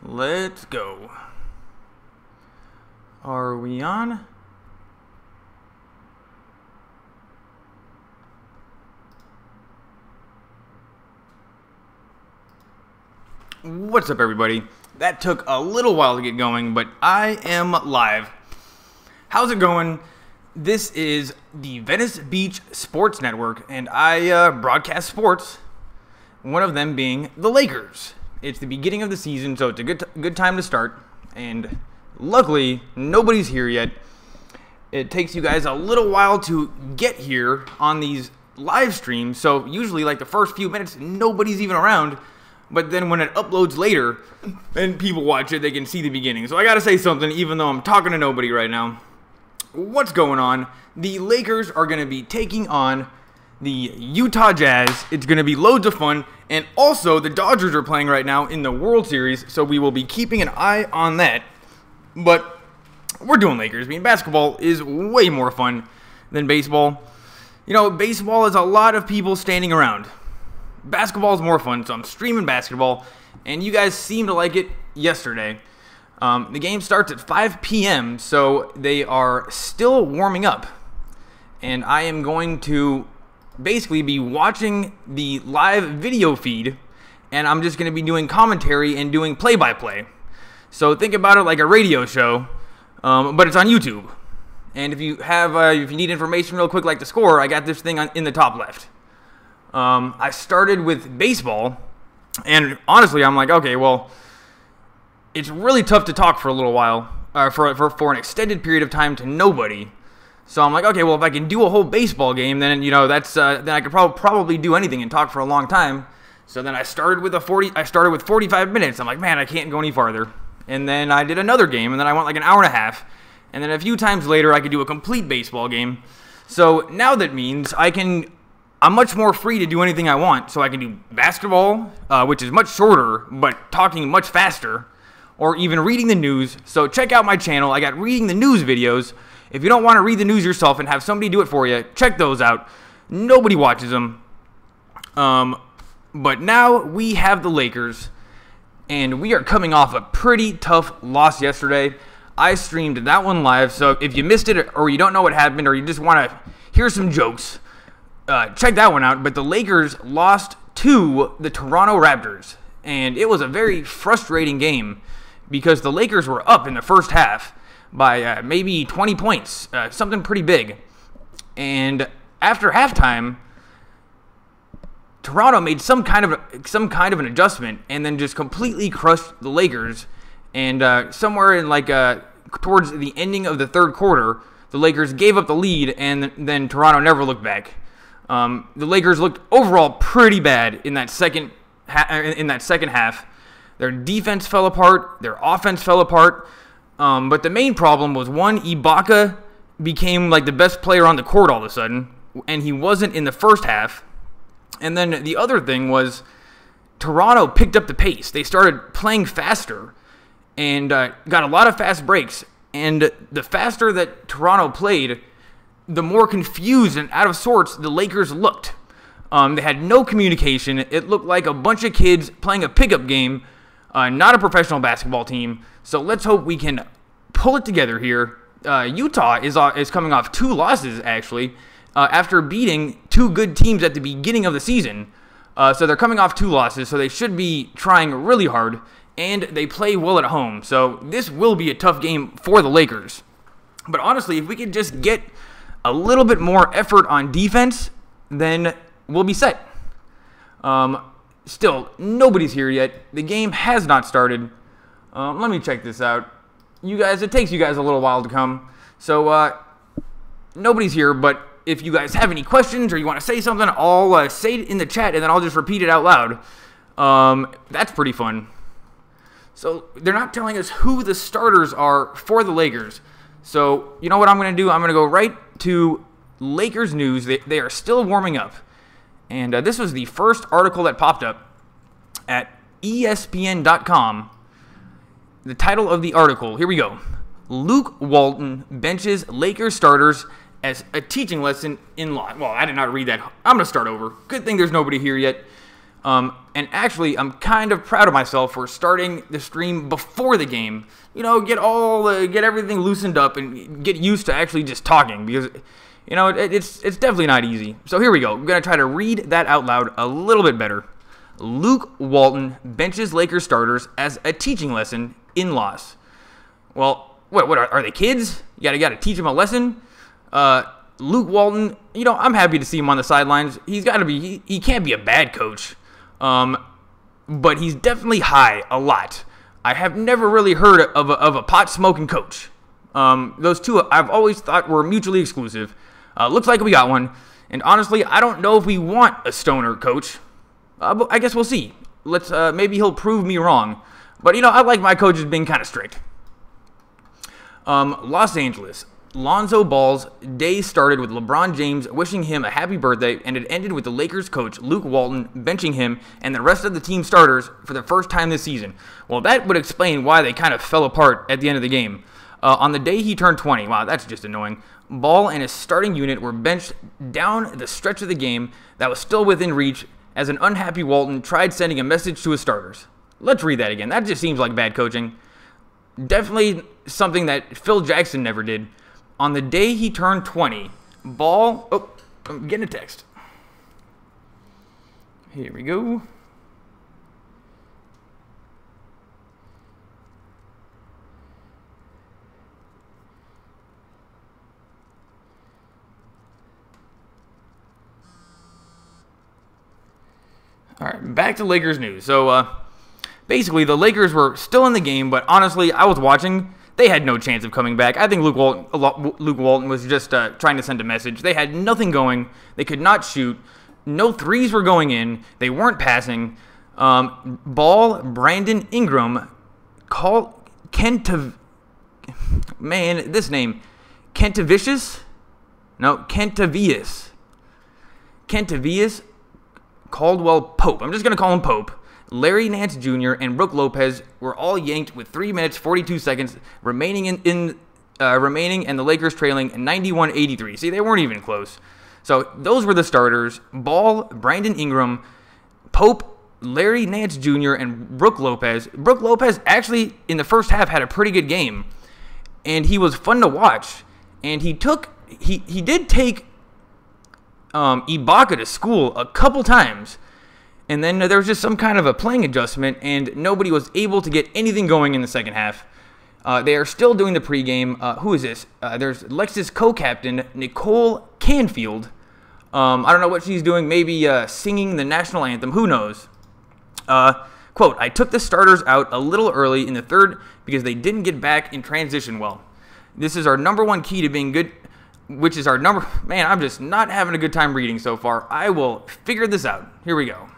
Let's go. Are we on? What's up, everybody? That took a little while to get going, but I am live. How's it going? This is the Venice Beach Sports Network, and I broadcast sports, one of them being the Lakers. It's the beginning of the season, so it's a good time to start, and luckily, nobody's here yet. It takes you guys a little while to get here on these live streams, so usually, like the first few minutes, nobody's even around. But then when it uploads later, and people watch it, they can see the beginning. So I gotta say something, even though I'm talking to nobody right now. What's going on? The Lakers are gonna be taking on the Utah Jazz. It's gonna be loads of fun. And also, the Dodgers are playing right now in the World Series, so we will be keeping an eye on that. But we're doing Lakers. I mean, basketball is way more fun than baseball. You know, baseball is a lot of people standing around. Basketball is more fun, so I'm streaming basketball, and you guys seem to like it yesterday. The game starts at 5 p.m., so they are still warming up, and I am going to basically be watching the live video feed, and I'm just going to be doing commentary and doing play-by-play. So think about it like a radio show, but it's on YouTube. And if you need information real quick like the score, I got this thing in the top left. I started with baseball, and honestly, I'm like, okay, well, it's really tough to talk for a little while, for an extended period of time to nobody. So I'm like, okay, well, if I can do a whole baseball game, then then I could probably do anything and talk for a long time. So then I started with 45 minutes. I'm like, man, I can't go any farther. And then I did another game, and then I went like an hour and a half. And then a few times later, I could do a complete baseball game. So now that means I'm much more free to do anything I want, so I can do basketball, which is much shorter, but talking much faster, or even reading the news. So check out my channel. I got reading the news videos. If you don't want to read the news yourself and have somebody do it for you, check those out. Nobody watches them. But now we have the Lakers, and we are coming off a pretty tough loss yesterday. I streamed that one live, so if you missed it, or you don't know what happened, or you just want to hear some jokes, check that one out. But the Lakers lost to the Toronto Raptors, and it was a very frustrating game because the Lakers were up in the first half by maybe 20 points, something pretty big. And after halftime, Toronto made some kind of an adjustment and then just completely crushed the Lakers. And somewhere in towards the ending of the third quarter, the Lakers gave up the lead, and then Toronto never looked back. The Lakers looked overall pretty bad in that second half. Their defense fell apart. Their offense fell apart. But the main problem was, one, Ibaka became like the best player on the court all of a sudden, and he wasn't in the first half. And then the other thing was Toronto picked up the pace. They started playing faster and got a lot of fast breaks. And the faster that Toronto played, the more confused and out of sorts the Lakers looked. They had no communication. It looked like a bunch of kids playing a pickup game, not a professional basketball team. So let's hope we can pull it together here. Utah is coming off 2 losses, actually, after beating 2 good teams at the beginning of the season. So they're coming off 2 losses, so they should be trying really hard, and they play well at home. So this will be a tough game for the Lakers. But honestly, if we could just get a little bit more effort on defense, then we'll be set. Still, nobody's here yet. The game has not started. Let me check this out. It takes you guys a little while to come. So, nobody's here, but if you guys have any questions or you want to say something, I'll say it in the chat, and then I'll just repeat it out loud. That's pretty fun. So, they're not telling us who the starters are for the Lakers. So, you know what I'm going to do? I'm going to go right to Lakers news. They are still warming up. And this was the first article that popped up at ESPN.com. The title of the article, here we go. Luke Walton benches Lakers starters as a teaching lesson in law. Well, I did not read that. I'm going to start over. Good thing there's nobody here yet. And actually, I'm kind of proud of myself for starting the stream before the game. Get everything loosened up and get used to actually just talking, because it's definitely not easy. So here we go. I'm gonna try to read that out loud a little bit better. Luke Walton benches Lakers starters as a teaching lesson in loss. Well, what are they kids? You gotta teach them a lesson. Luke Walton, I'm happy to see him on the sidelines. He can't be a bad coach. But he's definitely high a lot. I have never really heard of a pot-smoking coach. Those two I've always thought were mutually exclusive. Looks like we got one. And honestly, I don't know if we want a stoner coach. But I guess we'll see. Maybe he'll prove me wrong. But, I like my coaches being kind of strict. Los Angeles. Lonzo Ball's day started with LeBron James wishing him a happy birthday, and it ended with the Lakers coach Luke Walton benching him and the rest of the team starters for the first time this season. Well, that would explain why they kind of fell apart at the end of the game. On the day he turned 20, wow, that's just annoying, Ball and his starting unit were benched down the stretch of the game that was still within reach as an unhappy Walton tried sending a message to his starters. Let's read that again. That just seems like bad coaching. Definitely something that Phil Jackson never did. On the day he turned 20, Ball... Oh, I'm getting a text. Here we go. All right, back to Lakers news. So, basically, the Lakers were still in the game, but honestly, I was watching... They had no chance of coming back. I think Luke Walton was just trying to send a message. They had nothing going. They could not shoot. No threes were going in. They weren't passing. Ball, Brandon Ingram, Kentavious. Caldwell Pope. I'm just going to call him Pope. Larry Nance Jr. and Brook Lopez were all yanked with 3 minutes 42 seconds remaining and the Lakers trailing 91-83. See, they weren't even close. So those were the starters: Ball, Brandon Ingram, Pope, Larry Nance Jr. and Brook Lopez. Brook Lopez actually in the first half had a pretty good game, and he was fun to watch. And he did take Ibaka to school a couple times. And then there was just some kind of a playing adjustment, and nobody was able to get anything going in the second half. They are still doing the pregame. Who is this? There's Lexus co-captain Nicole Canfield. I don't know what she's doing. Maybe singing the national anthem. Who knows? Quote, I took the starters out a little early in the third because they didn't get back in transition well. This is our number one key to being good, which is our number... Man, I'm just not having a good time reading so far. I will figure this out. Here we go.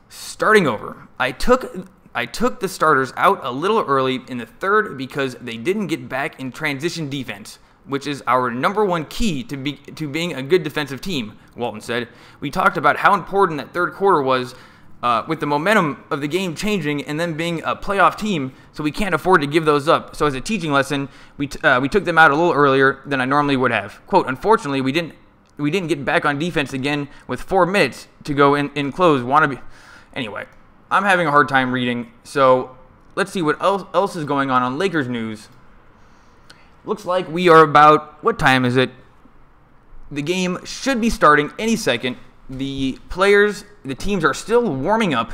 Starting over, I took the starters out a little early in the third because they didn't get back in transition defense, which is our number one key to being a good defensive team, Walton said. We talked about how important that third quarter was with the momentum of the game changing and then being a playoff team, so we can't afford to give those up. So as a teaching lesson, we took them out a little earlier than I normally would have. Quote, unfortunately, we didn't get back on defense again with 4 minutes to go in close. Anyway, I'm having a hard time reading, so let's see what else is going on Lakers news. Looks like we are about, what time is it? The game should be starting any second. The teams are still warming up.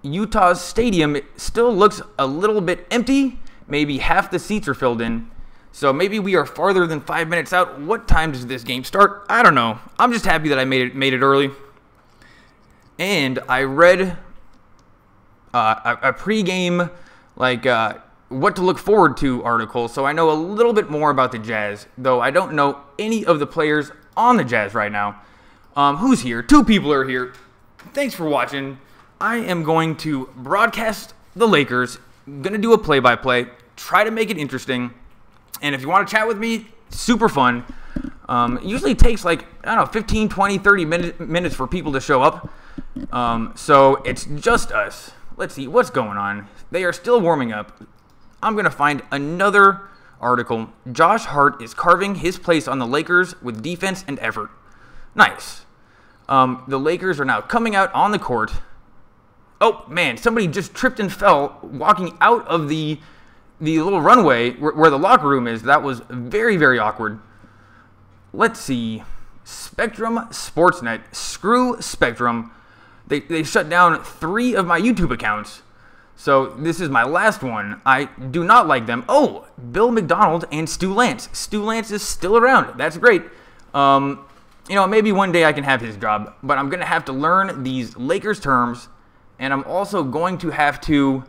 Utah's stadium still looks a little bit empty. Maybe half the seats are filled in. So maybe we are farther than 5 minutes out. What time does this game start? I don't know. I'm just happy that I made it early. And I read a pregame, what to look forward to article, so I know a little bit more about the Jazz, though I don't know any of the players on the Jazz right now. Who's here? 2 people are here. Thanks for watching. I am going to broadcast the Lakers, going to do a play-by-play, try to make it interesting, and if you want to chat with me, super fun. It usually takes 15, 20, 30 minutes for people to show up. So it's just us. Let's see what's going on. They are still warming up. I'm going to find another article. Josh Hart is carving his place on the Lakers with defense and effort. Nice. The Lakers are now coming out on the court. Oh, man, somebody just tripped and fell walking out of the little runway where the locker room is. That was very, very awkward. Let's see. Spectrum Sportsnet. Screw Spectrum. They shut down 3 of my YouTube accounts. So this is my last one. I do not like them. Oh, Bill McDonald and Stu Lance. Stu Lance is still around. That's great. Maybe one day I can have his job. But I'm going to have to learn these Lakers terms. And I'm also going to have to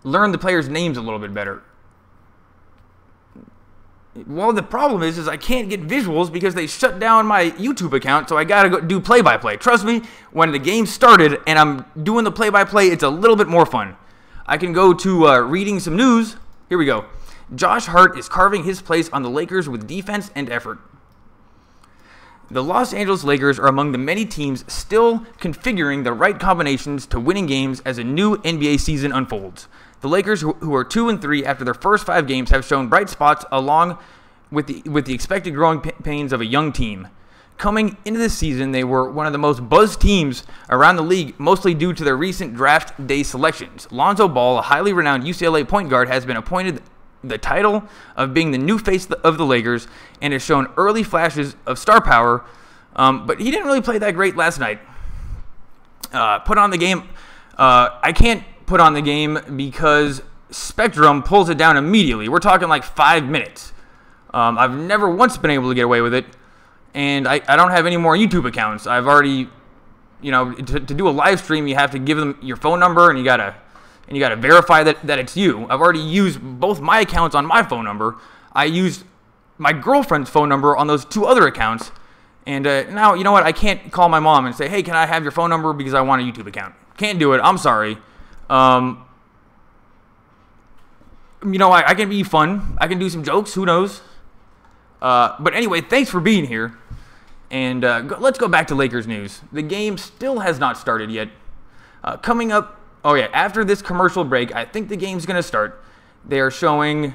learn the players' names a little bit better. Well, the problem is I can't get visuals because they shut down my YouTube account, so I gotta go do play-by-play. Trust me, when the game started and I'm doing the play-by-play, it's a little bit more fun. I can go to reading some news. Here we go. Josh Hart is carving his place on the Lakers with defense and effort. The Los Angeles Lakers are among the many teams still configuring the right combinations to winning games as a new NBA season unfolds. The Lakers, who are 2-3 after their first 5 games, have shown bright spots along with the expected growing pains of a young team. Coming into this season, they were one of the most buzzed teams around the league, mostly due to their recent draft day selections. Lonzo Ball, a highly renowned UCLA point guard, has been appointed the title of being the new face of the Lakers and has shown early flashes of star power, but he didn't really play that great last night. Put on the game. I can't put on the game because Spectrum pulls it down immediately. We're talking like 5 minutes. I've never once been able to get away with it, and I don't have any more YouTube accounts. I've already, to do a live stream, you have to give them your phone number, and you gotta verify that it's you. I've already used both my accounts on my phone number. I used my girlfriend's phone number on those 2 other accounts, and now, you know what? I can't call my mom and say, hey, can I have your phone number because I want a YouTube account? Can't do it. I'm sorry. I can be fun. I can do some jokes. Who knows? But anyway, thanks for being here. And let's go back to Lakers news. The game still has not started yet. Coming up, after this commercial break, I think the game's going to start. They are showing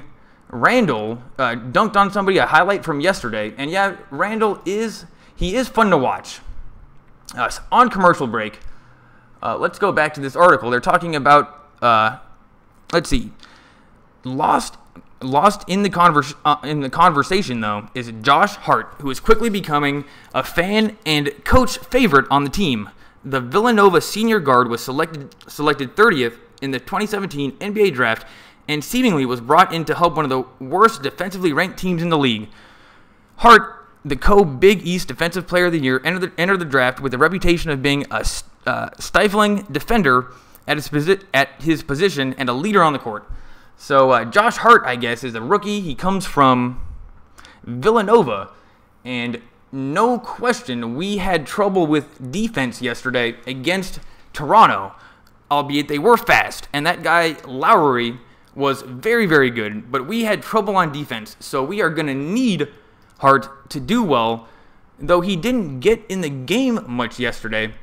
Randall dunked on somebody, a highlight from yesterday. And yeah, Randall is fun to watch. On commercial break, let's go back to this article. They're talking about, let's see, lost in the conversation though is Josh Hart, who is quickly becoming a fan and coach favorite on the team. The Villanova senior guard was selected 30th in the 2017 NBA draft and seemingly was brought in to help one of the worst defensively ranked teams in the league. Hart, the co-Big East Defensive Player of the Year, entered the draft with a reputation of being a stifling defender at his position and a leader on the court. So Josh Hart, I guess, is a rookie. He comes from Villanova, and no question, we had trouble with defense yesterday against Toronto, albeit they were fast, and that guy Lowry was very, very good, but we had trouble on defense, so we are going to need Hart to do well, though he didn't get in the game much yesterday.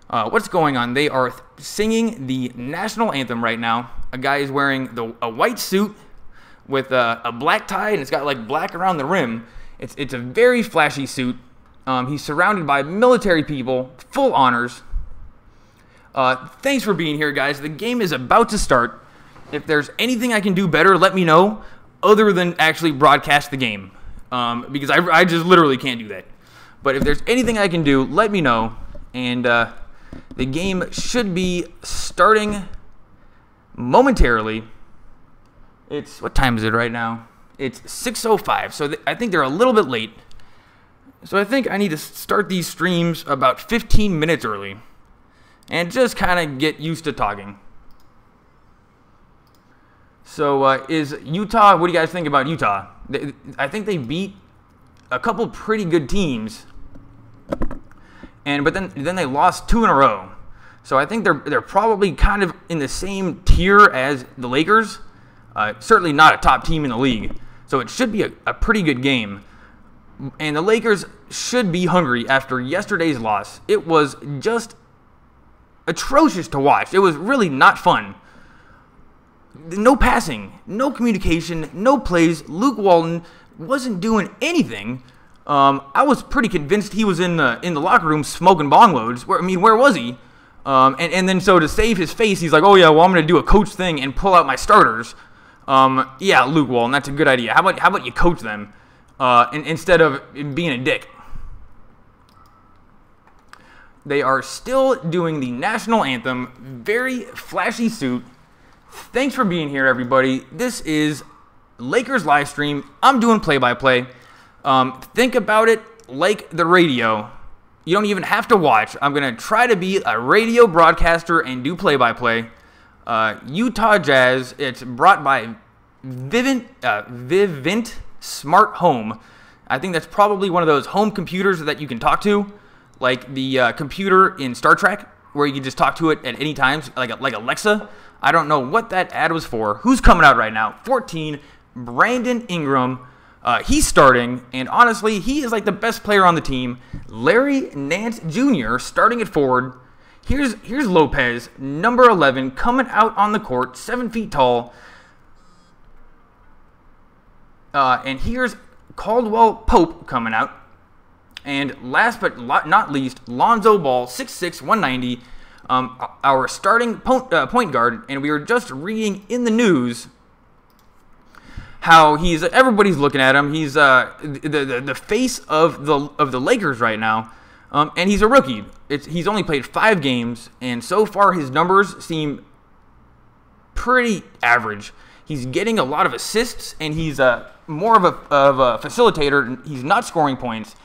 What's going on? They are singing the national anthem right now. A guy is wearing a white suit with a black tie, and it's got like black around the rim. It's a very flashy suit. He's surrounded by military people, full honors. Thanks for being here, guys. The game is about to start. If there's anything I can do better, let me know, other than actually broadcast the game, because I just literally can't do that. But if there's anything I can do, let me know, and the game should be starting momentarily. What time is it right now? It's 6:05, so I think they're a little bit late. So I think I need to start these streams about 15 minutes early and just kind of get used to talking. So is Utah, what do you guys think about Utah? I think they beat a couple pretty good teams, but then they lost 2 in a row. So I think they're probably kind of in the same tier as the Lakers. Certainly not a top team in the league. So it should be a pretty good game. And the Lakers should be hungry after yesterday's loss. It was just atrocious to watch. It was really not fun. No passing, no communication, no plays. Luke Walton wasn't doing anything. I was pretty convinced he was in the locker room smoking bong loads. Where was he? And then so to save his face, he's like, oh yeah, well I'm gonna do a coach thing and pull out my starters. Yeah, Luke Walton, that's a good idea. How about you coach them instead of being a dick? They are still doing the national anthem. Very flashy suit. Thanks for being here, everybody. This is Lakers live stream. I'm doing play-by-play. Think about it like the radio. You don't even have to watch. I'm going to try to be a radio broadcaster and do play-by-play. Utah Jazz. It's brought by Vivint Smart Home. I think that's probably one of those home computers that you can talk to, like the computer in Star Trek, where you can just talk to it at any time, like Alexa. I don't know what that ad was for. Who's coming out right now? 14, Brandon Ingram. He's starting, and honestly, he is like the best player on the team. Larry Nance Jr. starting at forward. Here's Lopez, number 11, coming out on the court, 7 feet tall. And here's Caldwell Pope coming out. And last but not least, Lonzo Ball, 6'6", 190, our starting point guard. And we were just reading in the news how everybody's looking at him. He's the face of the Lakers right now, and he's a rookie. He's only played 5 games, and so far his numbers seem pretty average. He's getting a lot of assists, and he's more of a facilitator. He's not scoring points.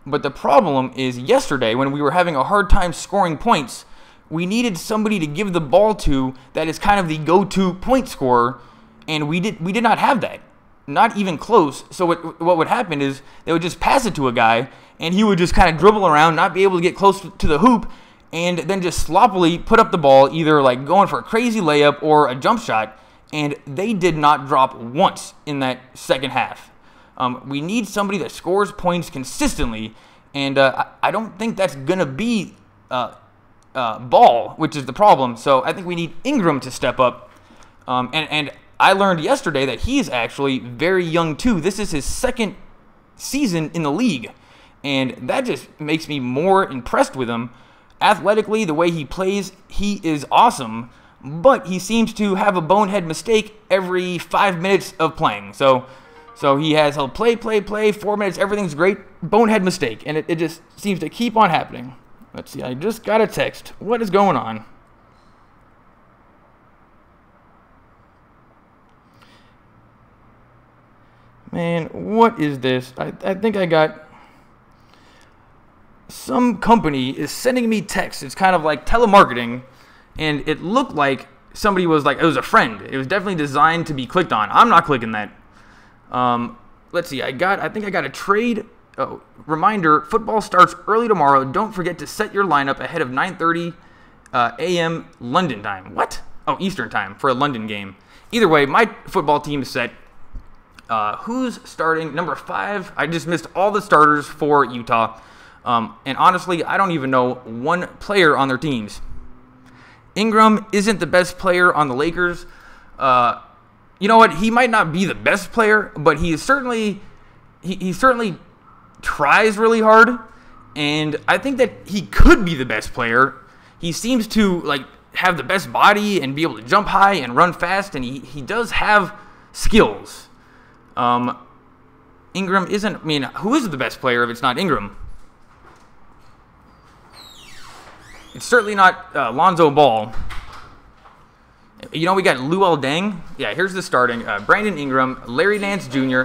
But the problem is yesterday when we were having a hard time scoring points, we needed somebody to give the ball to that is kind of the go-to point scorer, and we did not have that. Not even close. So what would happen is they would just pass it to a guy, and he would just kind of dribble around, not be able to get close to the hoop, and then just sloppily put up the ball, either like going for a crazy layup or a jump shot, and they did not drop once in that second half. We need somebody that scores points consistently, and I don't think that's going to be Ball, which is the problem. So I think we need Ingram to step up. And I learned yesterday that he is actually very young too. This is his second season in the league, and that just makes me more impressed with him. Athletically, the way he plays, he is awesome, but he seems to have a bonehead mistake every 5 minutes of playing. So he'll play, 4 minutes, everything's great, bonehead mistake, and it just seems to keep on happening. Let's see, I just got a text. What is going on? Man, what is this? I think I got... Some company is sending me texts. It's kind of like telemarketing, and it looked like somebody was like, it was a friend. It was definitely designed to be clicked on. I'm not clicking that. Let's see, I think I got a trade reminder. Football starts early tomorrow. Don't forget to set your lineup ahead of 9:30 a.m. London time. What? Oh, Eastern time for a London game. Either way, my football team is set. Who's starting? Number 5. I just missed all the starters for Utah. And honestly, I don't even know one player on their teams. Ingram isn't the best player on the Lakers. You know what? He might not be the best player, but he certainly tries really hard, and I think that he could be the best player. He seems to like have the best body and be able to jump high and run fast, and he does have skills. Ingram isn't. I mean, who is the best player if it's not Ingram? It's certainly not Lonzo Ball. You know, we got Luol Deng. Yeah, here's the starting. Brandon Ingram, Larry Nance Jr.,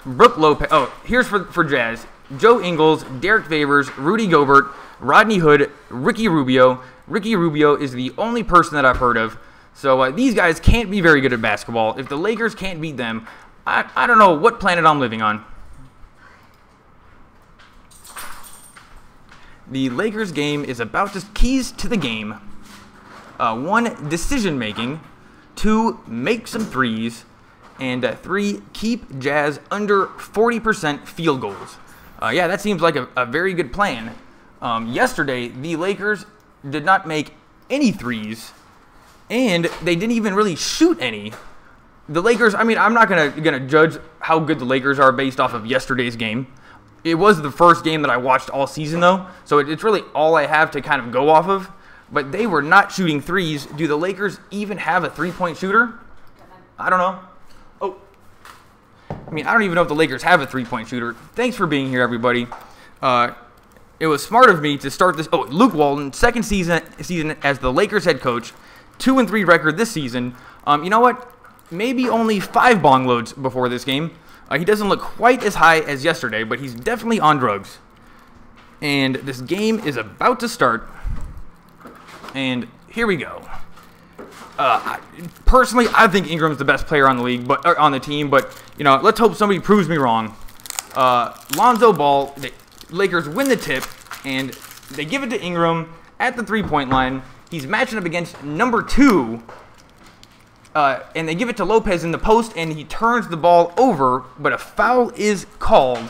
Brook Lopez. Oh, here's for Jazz. Joe Ingles, Derek Favors, Rudy Gobert, Rodney Hood, Ricky Rubio. Ricky Rubio is the only person that I've heard of. So these guys can't be very good at basketball. If the Lakers can't beat them, I don't know what planet I'm living on. The Lakers game is about to keys to the game. 1, decision making. 2, make some threes. And 3, keep Jazz under 40% field goals. Yeah, that seems like a very good plan. Yesterday, the Lakers did not make any threes, and they didn't even really shoot any. The Lakers, I mean, I'm not gonna judge how good the Lakers are based off of yesterday's game. It was the first game that I watched all season, though, so it's really all I have to kind of go off of. But they were not shooting threes. Do the Lakers even have a three-point shooter? I don't know. Oh. I mean, I don't even know if the Lakers have a three-point shooter. Thanks for being here, everybody. It was smart of me to start this. Oh, Luke Walton, second season as the Lakers head coach. 2-3 record this season. You know what? Maybe only 5 bong loads before this game. He doesn't look quite as high as yesterday, but he's definitely on drugs. And this game is about to start. And here we go. Personally, I think Ingram's the best player on the league, but on the team. But you know, let's hope somebody proves me wrong. Lonzo Ball, the Lakers win the tip, and they give it to Ingram at the 3-point line. He's matching up against number 2, and they give it to Lopez in the post, and he turns the ball over, but a foul is called.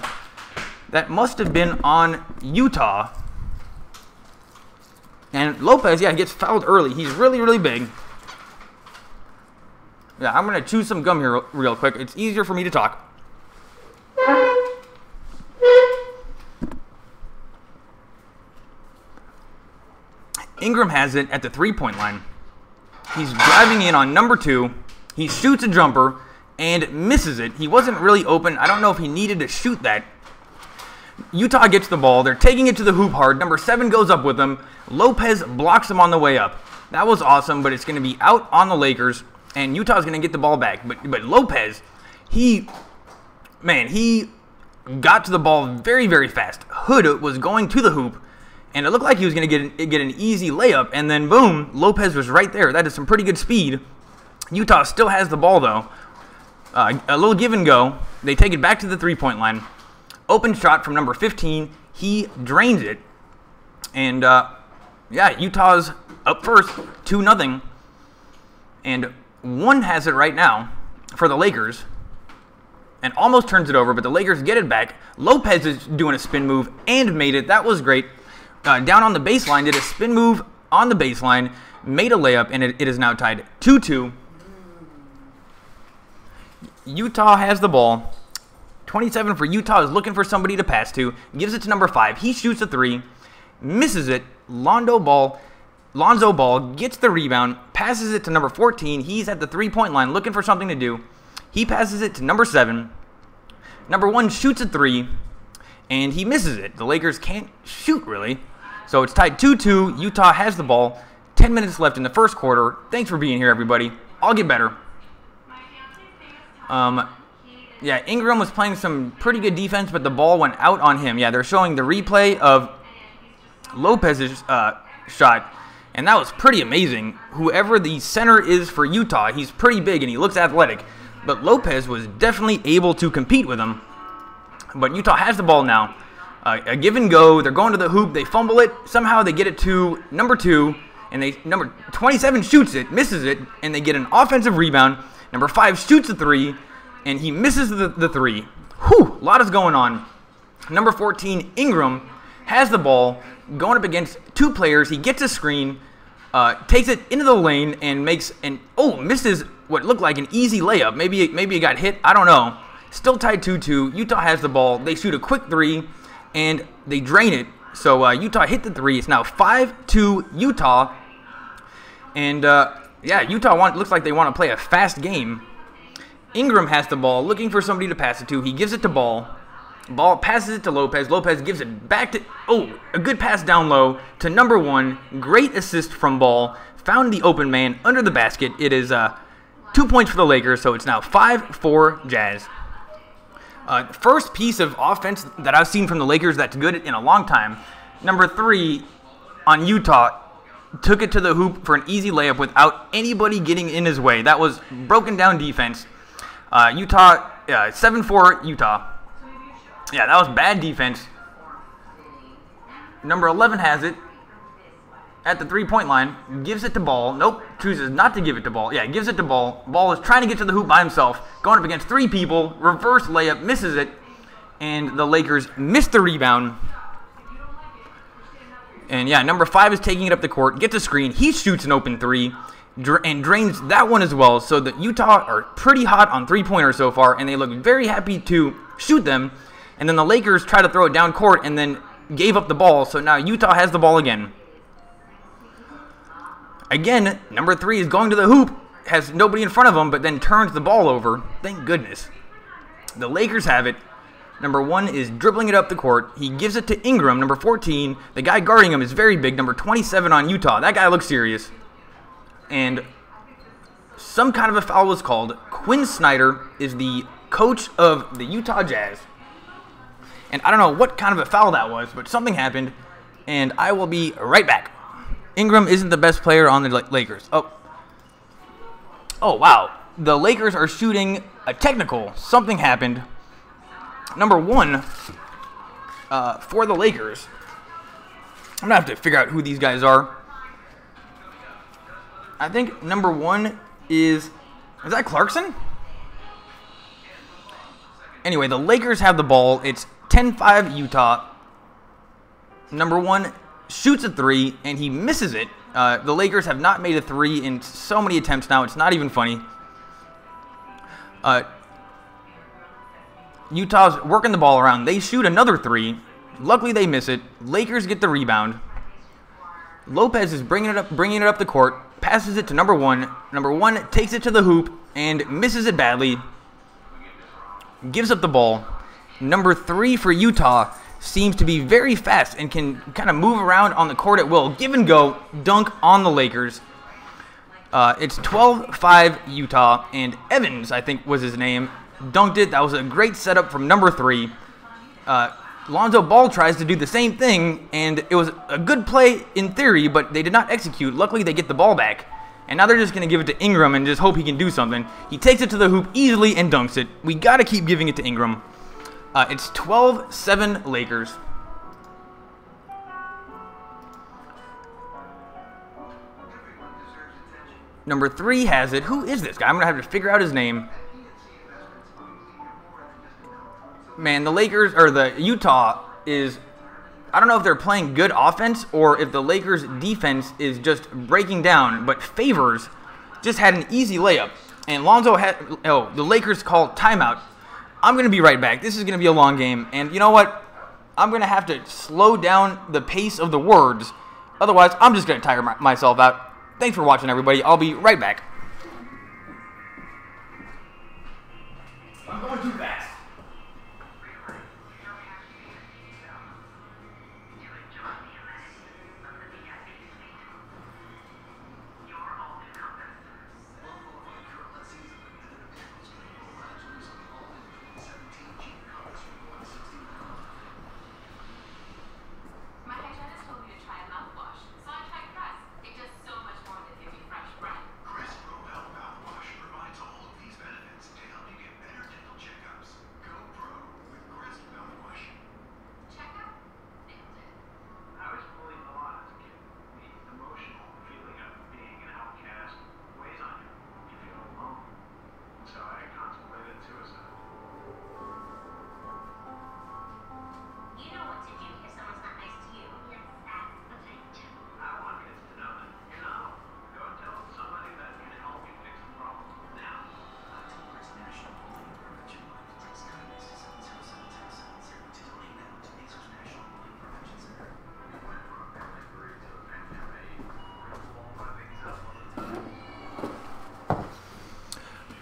That must have been on Utah. And Lopez, yeah, gets fouled early. He's really, really big. Yeah, I'm going to chew some gum here real quick. It's easier for me to talk. Ingram has it at the 3-point line. He's driving in on number 2. He shoots a jumper and misses it. He wasn't really open. I don't know if he needed to shoot that. Utah gets the ball. They're taking it to the hoop hard. Number 7 goes up with them. Lopez blocks him on the way up. That was awesome, but it's going to be out on the Lakers, and Utah's going to get the ball back. But Lopez, he got to the ball very, very fast. Hood was going to the hoop, and it looked like he was going to get an easy layup, and then boom, Lopez was right there. That is some pretty good speed. Utah still has the ball, though. A little give and go. They take it back to the 3-point line. Open shot from number 15. He drains it. And, yeah, Utah's up first, 2-0. And one has it right now for the Lakers. And almost turns it over, but the Lakers get it back. Lopez is doing a spin move and made it. That was great. Down on the baseline, did a spin move on the baseline, made a layup, and it is now tied 2-2. Utah has the ball. 27 for Utah is looking for somebody to pass to. Gives it to number 5. He shoots a 3. Misses it. Lonzo Ball gets the rebound. Passes it to number 14. He's at the 3-point line looking for something to do. He passes it to number 7. Number 1 shoots a 3. And he misses it. The Lakers can't shoot, really. So it's tied 2-2. Utah has the ball. 10 minutes left in the first quarter. Thanks for being here, everybody. I'll get better. Yeah, Ingram was playing some pretty good defense, but the ball went out on him. Yeah, they're showing the replay of Lopez's shot, and that was pretty amazing. Whoever the center is for Utah, he's pretty big and he looks athletic, but Lopez was definitely able to compete with him. But Utah has the ball now. A give and go. They're going to the hoop. They fumble it. Somehow they get it to number 2, and number 27 shoots it, misses it, and they get an offensive rebound. Number 5 shoots a 3. And he misses the 3. Whew, a lot is going on. Number 14, Ingram, has the ball, going up against 2 players. He gets a screen, takes it into the lane, and misses what looked like an easy layup. Maybe it got hit. I don't know. Still tied 2-2. Utah has the ball. They shoot a quick 3, and they drain it. So Utah hit the 3. It's now 5-2 Utah. And, yeah, Utah looks like they want to play a fast game. Ingram has the ball, looking for somebody to pass it to. He gives it to Ball. Ball passes it to Lopez. Lopez gives it back to... Oh, a good pass down low to number 1. Great assist from Ball. Found the open man under the basket. It is 2 points for the Lakers, so it's now 5-4 Jazz. First piece of offense that I've seen from the Lakers that's good in a long time. Number 3 on Utah took it to the hoop for an easy layup without anybody getting in his way. That was broken down defense. Utah, 7-4 Utah. Yeah, that was bad defense. Number 11 has it at the 3-point line. Gives it to Ball. Nope, chooses not to give it to Ball. Yeah, gives it to Ball. Ball is trying to get to the hoop by himself. Going up against 3 people. Reverse layup. Misses it. And the Lakers miss the rebound. And yeah, number 5 is taking it up the court. Gets a screen. He shoots an open 3. And drains that one as well. So the Utah are pretty hot on 3-pointers so far, and they look very happy to shoot them. And then the Lakers tried to throw it down court and then gave up the ball. So now Utah has the ball again. Again, number 3 is going to the hoop. Has nobody in front of him, but then turns the ball over. Thank goodness. The Lakers have it. Number 1 is dribbling it up the court. He gives it to Ingram, number 14. The guy guarding him is very big, number 27 on Utah. That guy looks serious. And some kind of a foul was called. Quinn Snyder is the coach of the Utah Jazz. And I don't know what kind of a foul that was, but something happened. And I will be right back. Ingram isn't the best player on the Lakers. Oh, wow. The Lakers are shooting a technical. Something happened. Number 1 for the Lakers. I'm going to have to figure out who these guys are. I think number 1 is that Clarkson? Anyway, the Lakers have the ball. It's 10-5 Utah. Number 1 shoots a 3, and he misses it. The Lakers have not made a 3 in so many attempts now. It's not even funny. Utah's working the ball around. They shoot another 3. Luckily, they miss it. Lakers get the rebound. Lopez is bringing it up the court. Passes it to number 1. Number 1 takes it to the hoop and misses it badly. Gives up the ball. Number 3 for Utah seems to be very fast and can kind of move around on the court at will. Give and go. Dunk on the Lakers. It's 12-5 Utah, and Evans, I think was his name, dunked it. That was a great setup from number 3. Lonzo Ball tries to do the same thing, and it was a good play in theory, but they did not execute. Luckily, they get the ball back, and now they're just going to give it to Ingram and just hope he can do something. He takes it to the hoop easily and dunks it. We got to keep giving it to Ingram. It's 12-7 Lakers. Number 3 has it. Who is this guy? I'm going to have to figure out his name. Man, the Lakers, or the Utah is, I don't know if they're playing good offense or if the Lakers defense is just breaking down, but Favors just had an easy layup. And Lonzo had, the Lakers call timeout. I'm going to be right back. This is going to be a long game. And you know what? I'm going to have to slow down the pace of the words. Otherwise, I'm just going to tire myself out. Thanks for watching, everybody. I'll be right back. I'm going too fast.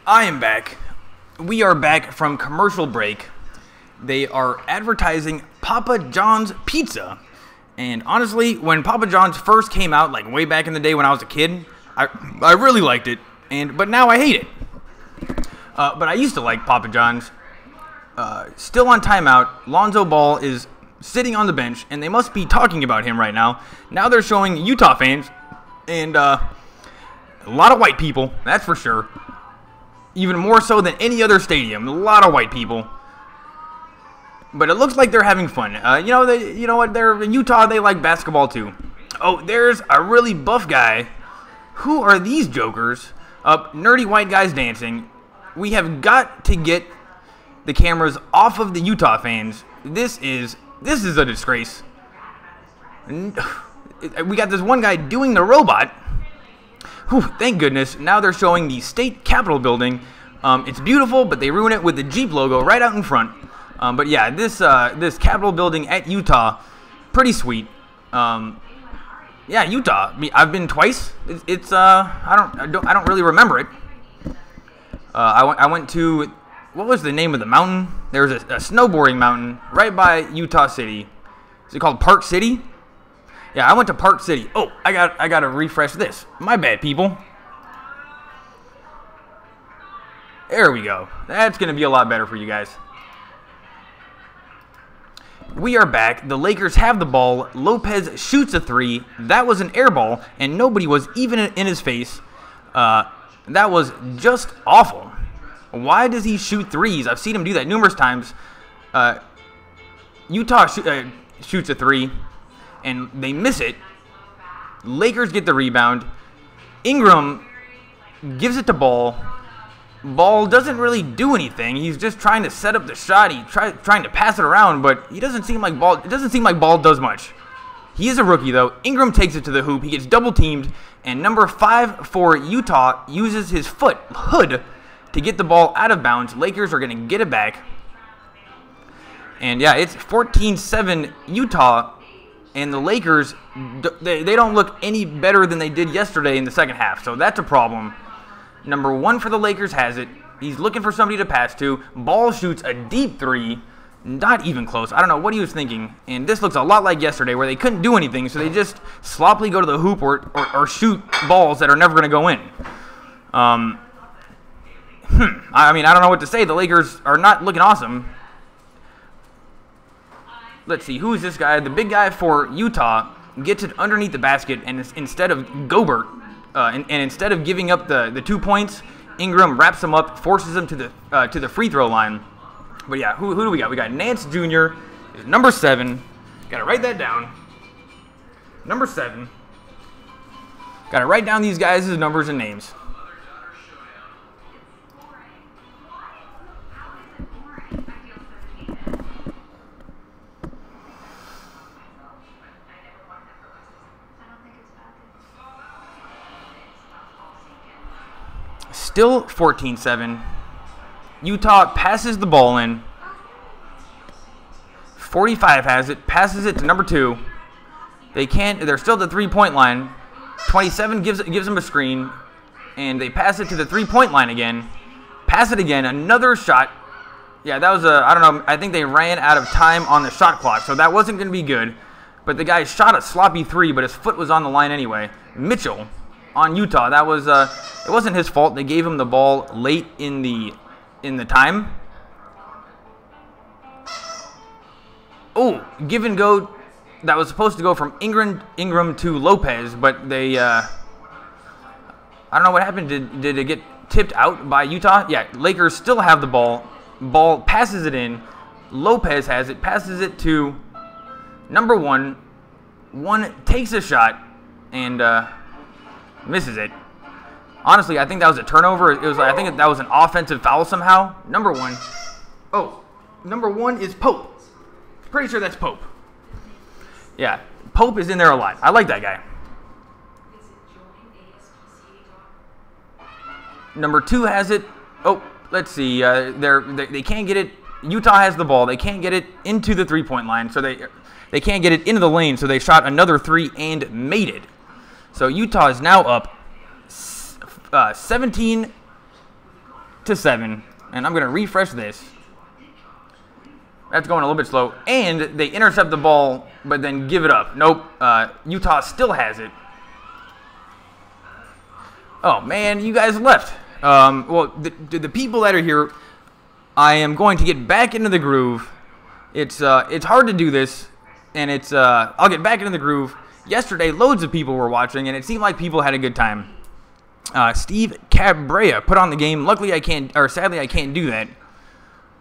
I am back. We are back from commercial break. They are advertising Papa John's Pizza. And honestly, when Papa John's first came out, like way back in the day when I was a kid, I really liked it. But now I hate it. But I used to like Papa John's. Still on timeout, Lonzo Ball is sitting on the bench, and they must be talking about him right now. Now they're showing Utah fans, and a lot of white people, that's for sure. Even more so than any other stadium. A lot of white people. But it looks like they're having fun. You know what? They're in Utah. They like basketball too. Oh, there's a really buff guy. Who are these jokers? Nerdy white guys dancing. We have got to get the cameras off of the Utah fans. This is a disgrace. We got this one guy doing the robot. Whew, thank goodness. Now they're showing the state capitol building. It's beautiful, but they ruin it with the Jeep logo right out in front. But yeah, this Capitol building at Utah, pretty sweet. Yeah, Utah. I've been twice. I don't really remember it. I went to, what was the name of the mountain? There was a snowboarding mountain right by Utah City. Is it called Park City? Yeah, I went to Park City. Oh, I gotta refresh this. My bad, people. There we go. That's gonna be a lot better for you guys. We are back. The Lakers have the ball. Lopez shoots a three. That was an air ball, and nobody was even in his face. That was just awful. Why does he shoot threes? I've seen him do that numerous times. Utah shoots a three, and they miss it. Lakers get the rebound. Ingram gives it to Ball. Ball doesn't really do anything. He's just trying to set up the shot. He's trying to pass it around, but it doesn't seem like Ball does much. He is a rookie, though. Ingram takes it to the hoop. He gets double-teamed, and number 5 for Utah uses his hood to get the ball out of bounds. Lakers are going to get it back. And, yeah, it's 14-7 Utah, and the Lakers, they don't look any better than they did yesterday in the second half, so that's a problem. Number 1 for the Lakers has it. He's looking for somebody to pass to. Ball shoots a deep three. Not even close. I don't know what he was thinking. And this looks a lot like yesterday where they couldn't do anything, so they just sloppily go to the hoop or shoot balls that are never going to go in. I mean, I don't know what to say. The Lakers are not looking awesome. Let's see. Who is this guy? The big guy for Utah gets it underneath the basket, and instead of Gobert, and instead of giving up the 2 points, Ingram wraps him up, forces him to the free throw line. But yeah, who do we got? We got Nance Jr., number 7. Got to write that down. Number 7. Got to write down these guys' numbers and names. Still 14-7. Utah passes the ball in. 45 has it. Passes it to number 2. They're still at the 3-point line. 27 gives them a screen. And they pass it to the 3-point line again. Pass it again. Another shot. Yeah, that was I don't know. I think they ran out of time on the shot clock. So that wasn't going to be good. But the guy shot a sloppy 3, but his foot was on the line anyway. Mitchell on Utah. That was it wasn't his fault. They gave him the ball late in the time. Oh, give and go. That was supposed to go from Ingram to Lopez, but they I don't know what happened. Did it get tipped out by Utah? Yeah, Lakers still have the ball. Ball passes it in. Lopez has it. Passes it to number 1. 1 takes a shot and misses it. Honestly, I think that was a turnover. I think that was an offensive foul somehow. Number 1. Oh, number 1 is Pope. Pretty sure that's Pope. Yeah, Pope is in there a lot. I like that guy. Number 2 has it. Oh, let's see. They can't get it. Utah has the ball. They can't get it into the 3-point line, so they can't get it into the lane. So they shot another 3 and made it. So Utah is now up 17-7, and I'm going to refresh this. That's going a little bit slow, and they intercept the ball, but then give it up. Nope, Utah still has it. Oh man, you guys left. Well, the people that are here, I am going to get back into the groove. It's hard to do this, and I'll get back into the groove. Yesterday, loads of people were watching, and it seemed like people had a good time. Steve Cabrera put on the game. Luckily, sadly, I can't do that.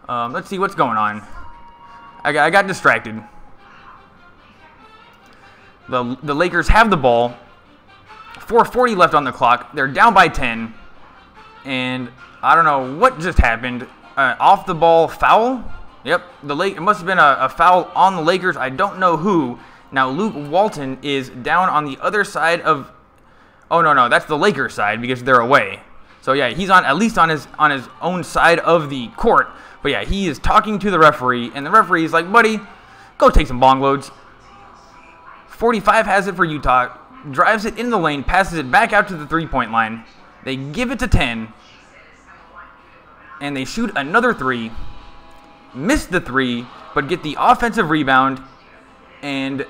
Let's see what's going on. I got distracted. The Lakers have the ball. 4:40 left on the clock. They're down by 10, and I don't know what just happened. Off the ball foul. Yep, it must have been a foul on the Lakers. I don't know who. Now, Luke Walton is down on the other side of... Oh, no, that's the Lakers side because they're away. So yeah, he's on at least on his own side of the court. But yeah, he is talking to the referee, and the referee is like, buddy, go take some bong loads. 45 has it for Utah, drives it in the lane, passes it back out to the three-point line. They give it to 10, and they shoot another three. Miss the three, but get the offensive rebound, and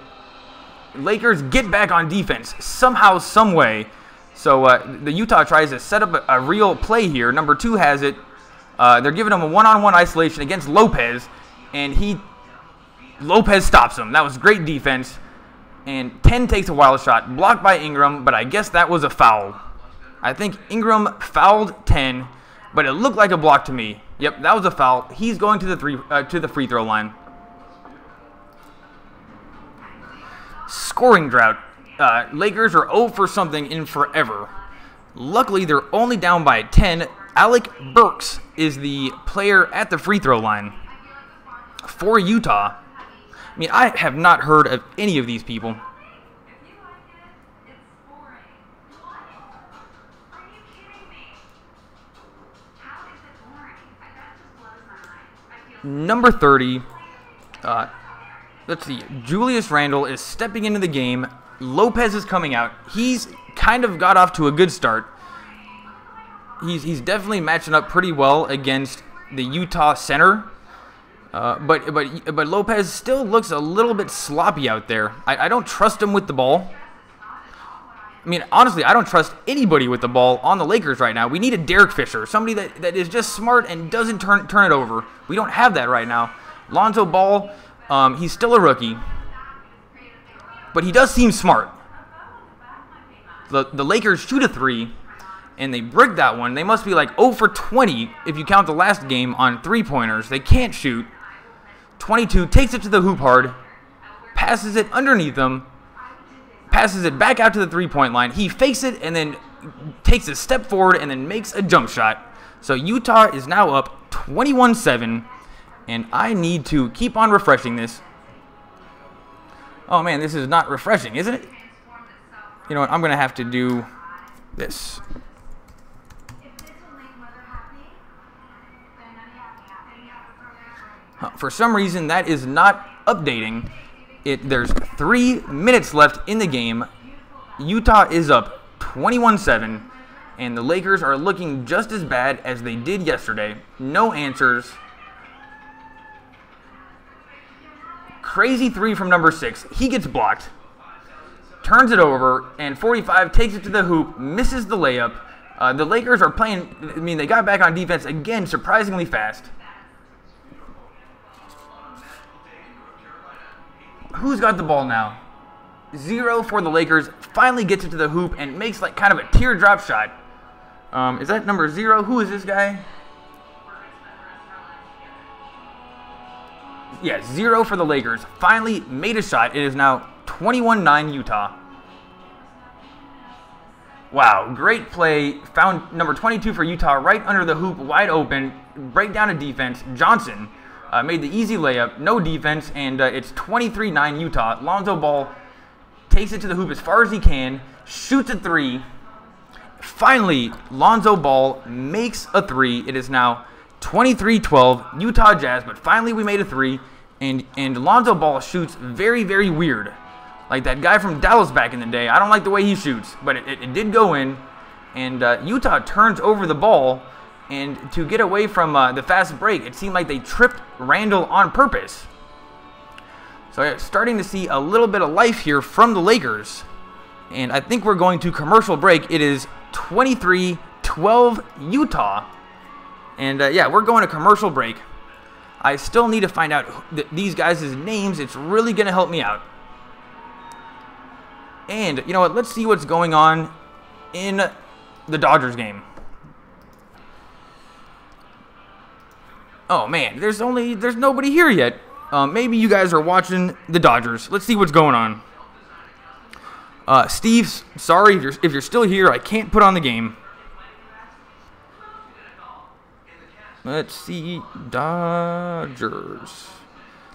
Lakers get back on defense somehow, some way. So the Utah tries to set up a real play here. Number 2 has it. They're giving him a one-on-one isolation against Lopez, and Lopez stops him. That was great defense. And 10 takes a wild shot, blocked by Ingram, but I guess that was a foul. I think Ingram fouled 10, but it looked like a block to me. Yep, that was a foul. He's going to the free throw line. Scoring drought. Lakers are 0 for something in forever. Luckily, they're only down by 10. Alec Burks is the player at the free throw line for Utah. I mean, I have not heard of any of these people. Number 30, let's see, Julius Randle is stepping into the game. Lopez is coming out. He's kind of got off to a good start. He's definitely matching up pretty well against the Utah center. But Lopez still looks a little bit sloppy out there. I don't trust him with the ball. I mean, honestly, I don't trust anybody with the ball on the Lakers right now. We need a Derek Fisher, somebody that is just smart and doesn't turn it over. We don't have that right now. Lonzo Ball, he's still a rookie, but he does seem smart. The Lakers shoot a three, and they brick that one. They must be like 0 for 20 if you count the last game on three-pointers. They can't shoot. 22 takes it to the hoop hard, passes it underneath them, passes it back out to the three-point line. He fakes it and then takes a step forward and then makes a jump shot. So Utah is now up 21-7, and I need to keep on refreshing this. Oh man, this is not refreshing, isn't it? You know what, I'm going to have to do this. For some reason, that is not updating. There's 3 minutes left in the game. Utah is up 21-7, and the Lakers are looking just as bad as they did yesterday. No answers. Crazy three from number 6. He gets blocked. Turns it over, and 45 takes it to the hoop, misses the layup. The Lakers are playing, I mean, they got back on defense again surprisingly fast. Who's got the ball now? 0 for the Lakers. Finally gets it to the hoop and makes like kind of a teardrop shot. Is that number 0? Who is this guy? Yeah, 0 for the Lakers. Finally made a shot. It is now 21-9 Utah. Wow, great play. Found number 22 for Utah right under the hoop, wide open. Breakdown of defense. Johnson made the easy layup, no defense, and it's 23-9 Utah. Lonzo Ball takes it to the hoop as far as he can, shoots a three. Finally, Lonzo Ball makes a three. It is now 23-12 Utah Jazz, but finally we made a three, and Lonzo Ball shoots very, very weird. Like that guy from Dallas back in the day. I don't like the way he shoots, but it did go in, and Utah turns over the ball. And to get away from the fast break, it seemed like they tripped Randle on purpose. So yeah, starting to see a little bit of life here from the Lakers. And I think we're going to commercial break. It is 23-12 Utah. And yeah, we're going to commercial break. I still need to find out these guys' names. It's really going to help me out. And you know what? Let's see what's going on in the Dodgers game. Oh man, there's nobody here yet. Maybe you guys are watching the Dodgers. Let's see what's going on. Steve, sorry if you're still here. I can't put on the game. Let's see, Dodgers.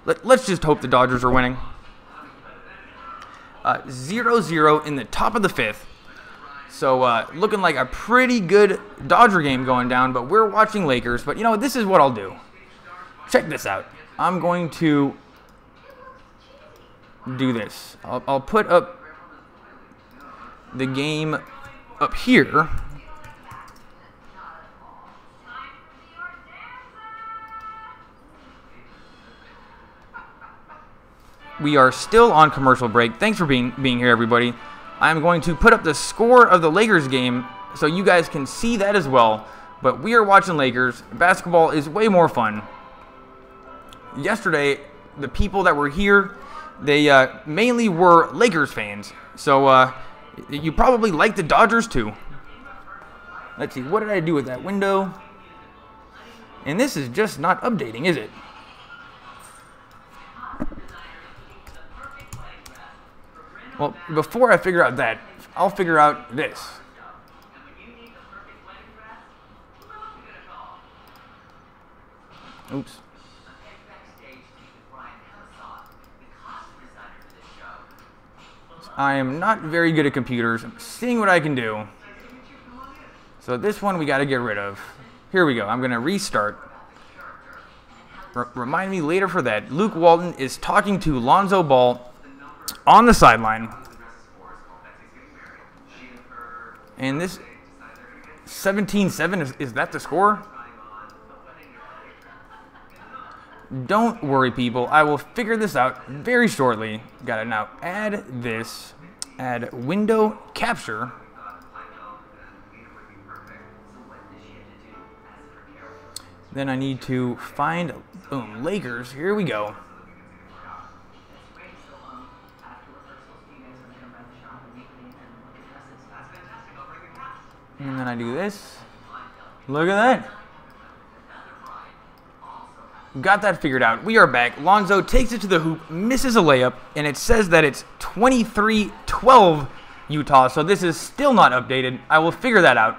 Let's just hope the Dodgers are winning. 0-0 in the top of the 5th. So looking like a pretty good Dodger game going down, but we're watching Lakers. But you know, this is what I'll do. Check this out. I'm going to do this. I'll put up the game up here. We are still on commercial break. Thanks for being here, everybody. I'm going to put up the score of the Lakers game so you guys can see that as well. But we are watching Lakers. Basketball is way more fun. Yesterday, the people that were here, they mainly were Lakers fans. So you probably like the Dodgers too. Let's see, what did I do with that window? And this is just not updating, is it? Well, before I figure out that, I'll figure out this. Oops. I am not very good at computers. I'm seeing what I can do. So this one we got to get rid of. Here we go. I'm going to restart. Remind me later for that. Luke Walton is talking to Lonzo Ball on the sideline. And this 17-7, is that the score? Don't worry, people. I will figure this out very shortly. Got to now add this. Add window capture. Then I need to find, boom, Lakers. Here we go. And then I do this. Look at that. Got that figured out. We are back. Lonzo takes it to the hoop, misses a layup, and it says that it's 23-12 Utah. So this is still not updated. I will figure that out.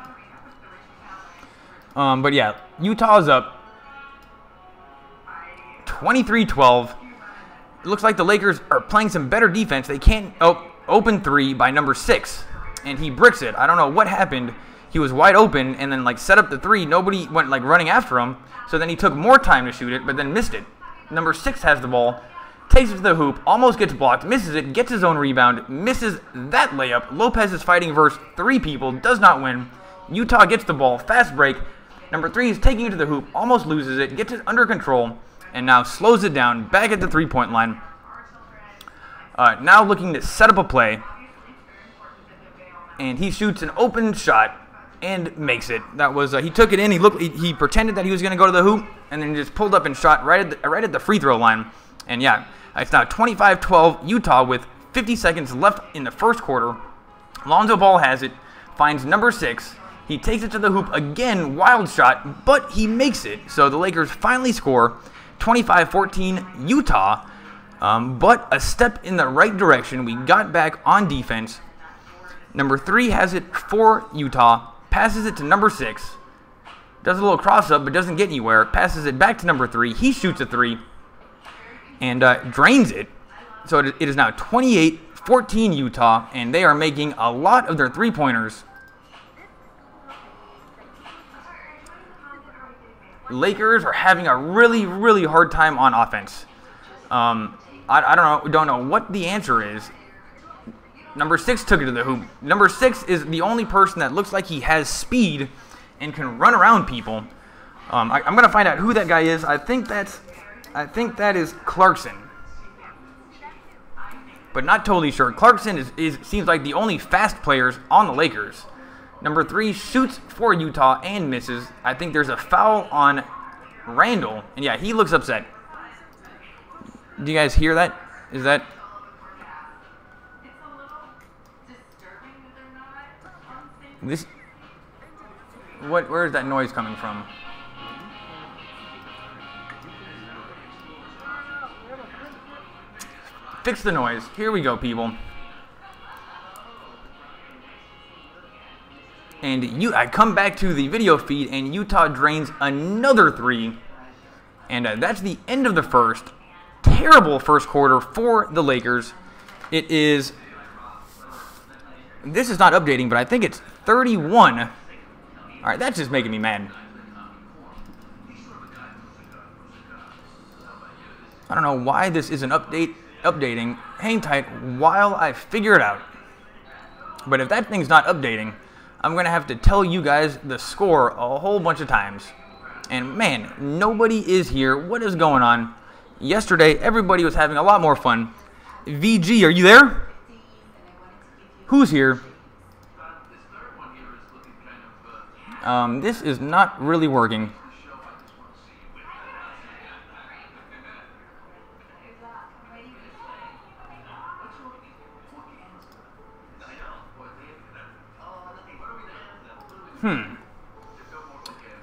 But yeah, Utah's up 23-12. It looks like the Lakers are playing some better defense. They can't open three by number 6, and he bricks it. I don't know what happened. He was wide open and then like set up the three. Nobody went like running after him. So then he took more time to shoot it, but then missed it. Number 6 has the ball, takes it to the hoop, almost gets blocked, misses it, gets his own rebound, misses that layup. Lopez is fighting versus 3 people, does not win. Utah gets the ball, fast break. Number 3 is taking it to the hoop, almost loses it, gets it under control, and now slows it down, back at the three-point line. Now looking to set up a play, and he shoots an open shot and makes it. That was he took it in. He pretended that he was going to go to the hoop, and then just pulled up and shot right at the free throw line. And yeah, it's now 25-12 Utah with 50 seconds left in the first quarter. Lonzo Ball has it, finds number 6. He takes it to the hoop again, wild shot, but he makes it. So the Lakers finally score 25-14 Utah. But a step in the right direction. We got back on defense. Number 3 has it for Utah. Passes it to number 6. Does a little cross-up, but doesn't get anywhere. Passes it back to number 3. He shoots a 3. And drains it. So it is now 28-14 Utah. And they are making a lot of their three-pointers. Lakers are having a really, really hard time on offense. I don't know what the answer is. Number 6 took it to the hoop. Number 6 is the only person that looks like he has speed and can run around people. I'm gonna find out who that guy is. I think that is Clarkson, but not totally sure. Clarkson seems like the only fast players on the Lakers. Number 3 shoots for Utah and misses. I think there's a foul on Randall, and yeah, he looks upset. Do you guys hear that? Is that? Where is that noise coming from? Fix the noise. Here we go, people. And I come back to the video feed, and Utah drains another 3. And that's the end of the first. Terrible first quarter for the Lakers. It is This is not updating, but I think it's 31. All right, that's just making me mad. I don't know why this isn't updating. Hang tight while I figure it out. But if that thing's not updating, I'm going to have to tell you guys the score a whole bunch of times. And man, nobody is here. What is going on? Yesterday, everybody was having a lot more fun. VG, are you there? Who's here? This is not really working.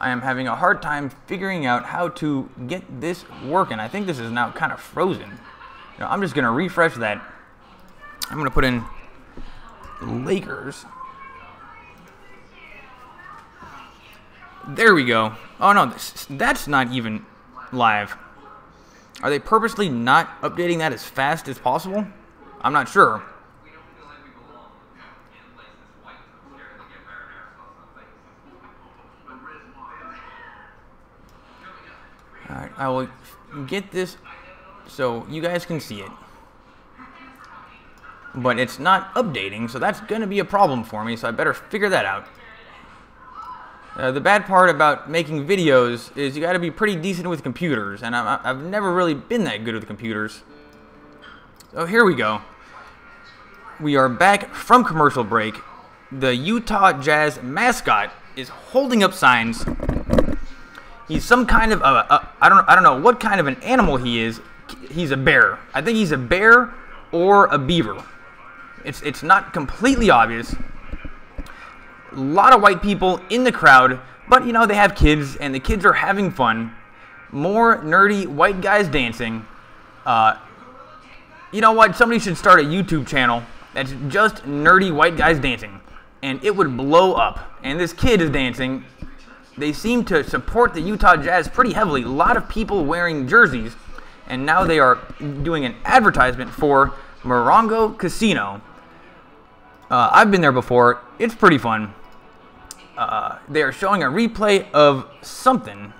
I am having a hard time figuring out how to get this working. I think this is now kind of frozen. I'm just going to refresh that. I'm going to put in Lakers. There we go. Oh no, that's not even live. Are they purposely not updating that as fast as possible? I'm not sure. Alright, I will get this so you guys can see it. But it's not updating, so that's going to be a problem for me, so I better figure that out. The bad part about making videos is you got to be pretty decent with computers, and I've never really been that good with computers. So here we go. We are back from commercial break. The Utah Jazz mascot is holding up signs. He's some kind of I don't know what kind of an animal he is. He's a bear. I think he's a bear or a beaver. It's not completely obvious. A lot of white people in the crowd, but they have kids, and the kids are having fun. More nerdy white guys dancing. You know what? Somebody should start a YouTube channel that's just nerdy white guys dancing, and it would blow up. And this kid is dancing. They seem to support the Utah Jazz pretty heavily. A lot of people wearing jerseys, and now they are doing an advertisement for Morongo Casino. I've been there before. It's pretty fun. They are showing a replay of something.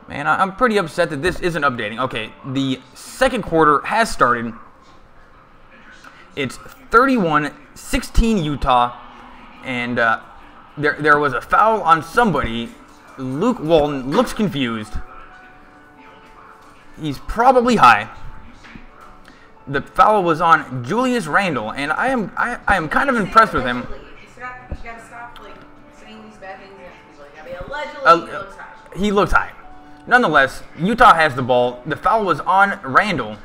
Man, I'm pretty upset that this isn't updating. Okay, the second quarter has started. It's 31-16 Utah, and there was a foul on somebody. Luke Walton looks confused. He's probably high. The foul was on Julius Randle, and I am kind of impressed with him. You gotta stop saying these bad things against people. Allegedly, he looks high. He looks high. Nonetheless, Utah has the ball. The foul was on Randle,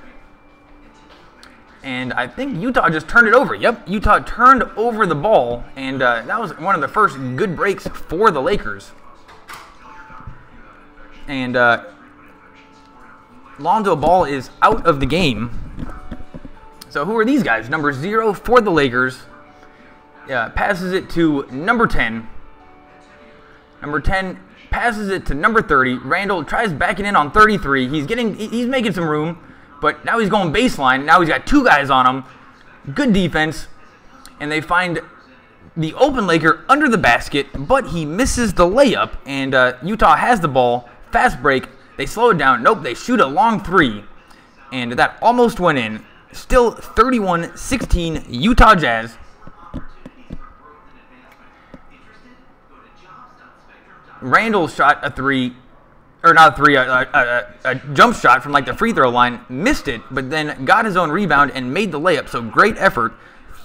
and I think Utah just turned it over. Yep, Utah turned over the ball, and that was one of the first good breaks for the Lakers. And Lonzo Ball is out of the game. So who are these guys? Number 0 for the Lakers. Passes it to number 10. Number 10 passes it to number 30. Randle tries backing in on 33. He's making some room, but now he's going baseline. Now he's got two guys on him. Good defense. And they find the open Laker under the basket, but he misses the layup, and Utah has the ball. Fast break. They slow it down. Nope, they shoot a long three, and that almost went in. Still 31-16 Utah Jazz. Randle shot a three, or not a three, a jump shot from the free throw line. Missed it, but then got his own rebound and made the layup. So great effort.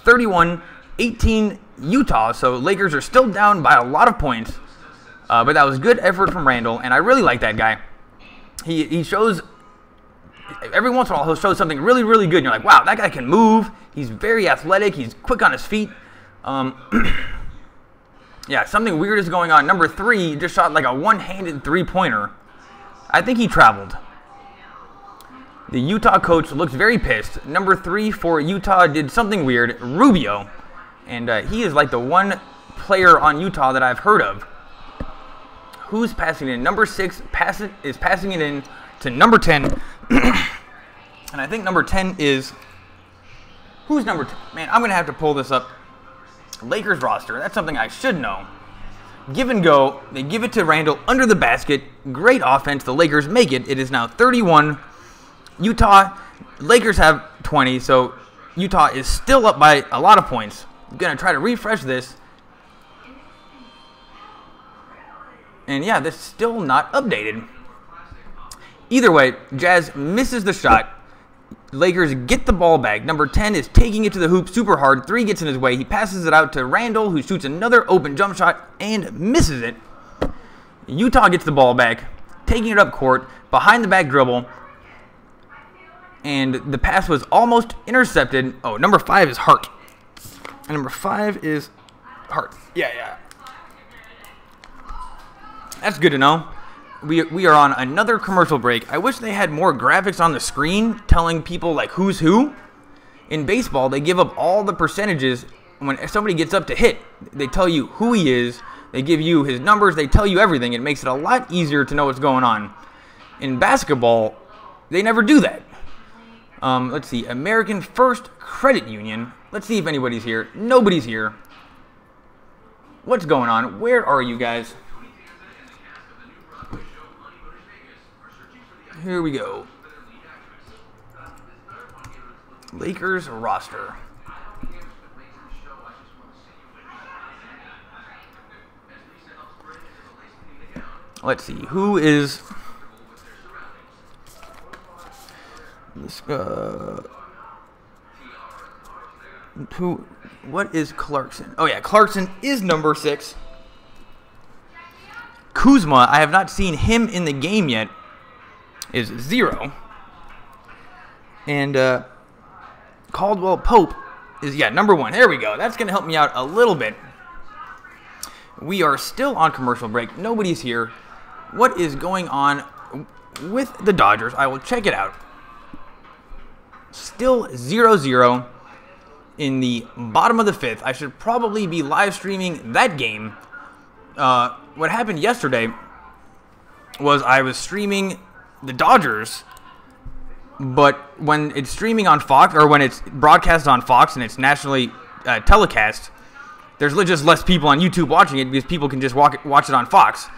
31-18 Utah. So Lakers are still down by a lot of points. But that was good effort from Randle, and I really like that guy. He shows, every once in a while, he'll show something really, really good. And you're like, wow, that guy can move. He's very athletic. He's quick on his feet. Yeah, something weird is going on. Number 3 just shot like a one-handed three-pointer. I think he traveled. The Utah coach looks very pissed. Number 3 for Utah did something weird. Rubio. And he is like the one player on Utah that I've heard of. Who's passing it in? Number 6 is passing it in to number 10. And I think number 10 is Who's number 10? Man, I'm going to have to pull this up. Lakers roster. That's something I should know. Give and go. They give it to Randall under the basket. Great offense. The Lakers make it. It is now 31. Utah, Lakers have 20, so Utah is still up by a lot of points. I'm going to try to refresh this. And yeah, this is still not updated. Either way, Jazz misses the shot. Lakers get the ball back. Number 10 is taking it to the hoop super hard. 3 gets in his way. He passes it out to Randall, who shoots another open jump shot and misses it. Utah gets the ball back, taking it up court, behind the back dribble. And the pass was almost intercepted. Oh, number 5 is Hart. And number 5 is Hart. Yeah. That's good to know. We are on another commercial break. I wish they had more graphics on the screen telling people like who's who. In baseball, they give up all the percentages when somebody gets up to hit. They tell you who he is. They give you his numbers. They tell you everything. It makes it a lot easier to know what's going on. In basketball, they never do that. Let's see. American First Credit Union. Let's see if anybody's here. Nobody's here. What's going on? Where are you guys? Here we go. Lakers roster. Let's see. Who is... What is Clarkson? Oh yeah, Clarkson is number 6. Kuzma, I have not seen him in the game yet, is 0. And Caldwell Pope is, number 1. There we go. That's going to help me out a little bit. We are still on commercial break. Nobody's here. What is going on with the Dodgers? I will check it out. Still 0-0 in the bottom of the 5th. I should probably be live streaming that game. What happened yesterday was I was streaming the Dodgers, but when it's streaming on Fox, or when it's broadcast on Fox and it's nationally telecast, there's just less people on YouTube watching it because people can just watch it on Fox.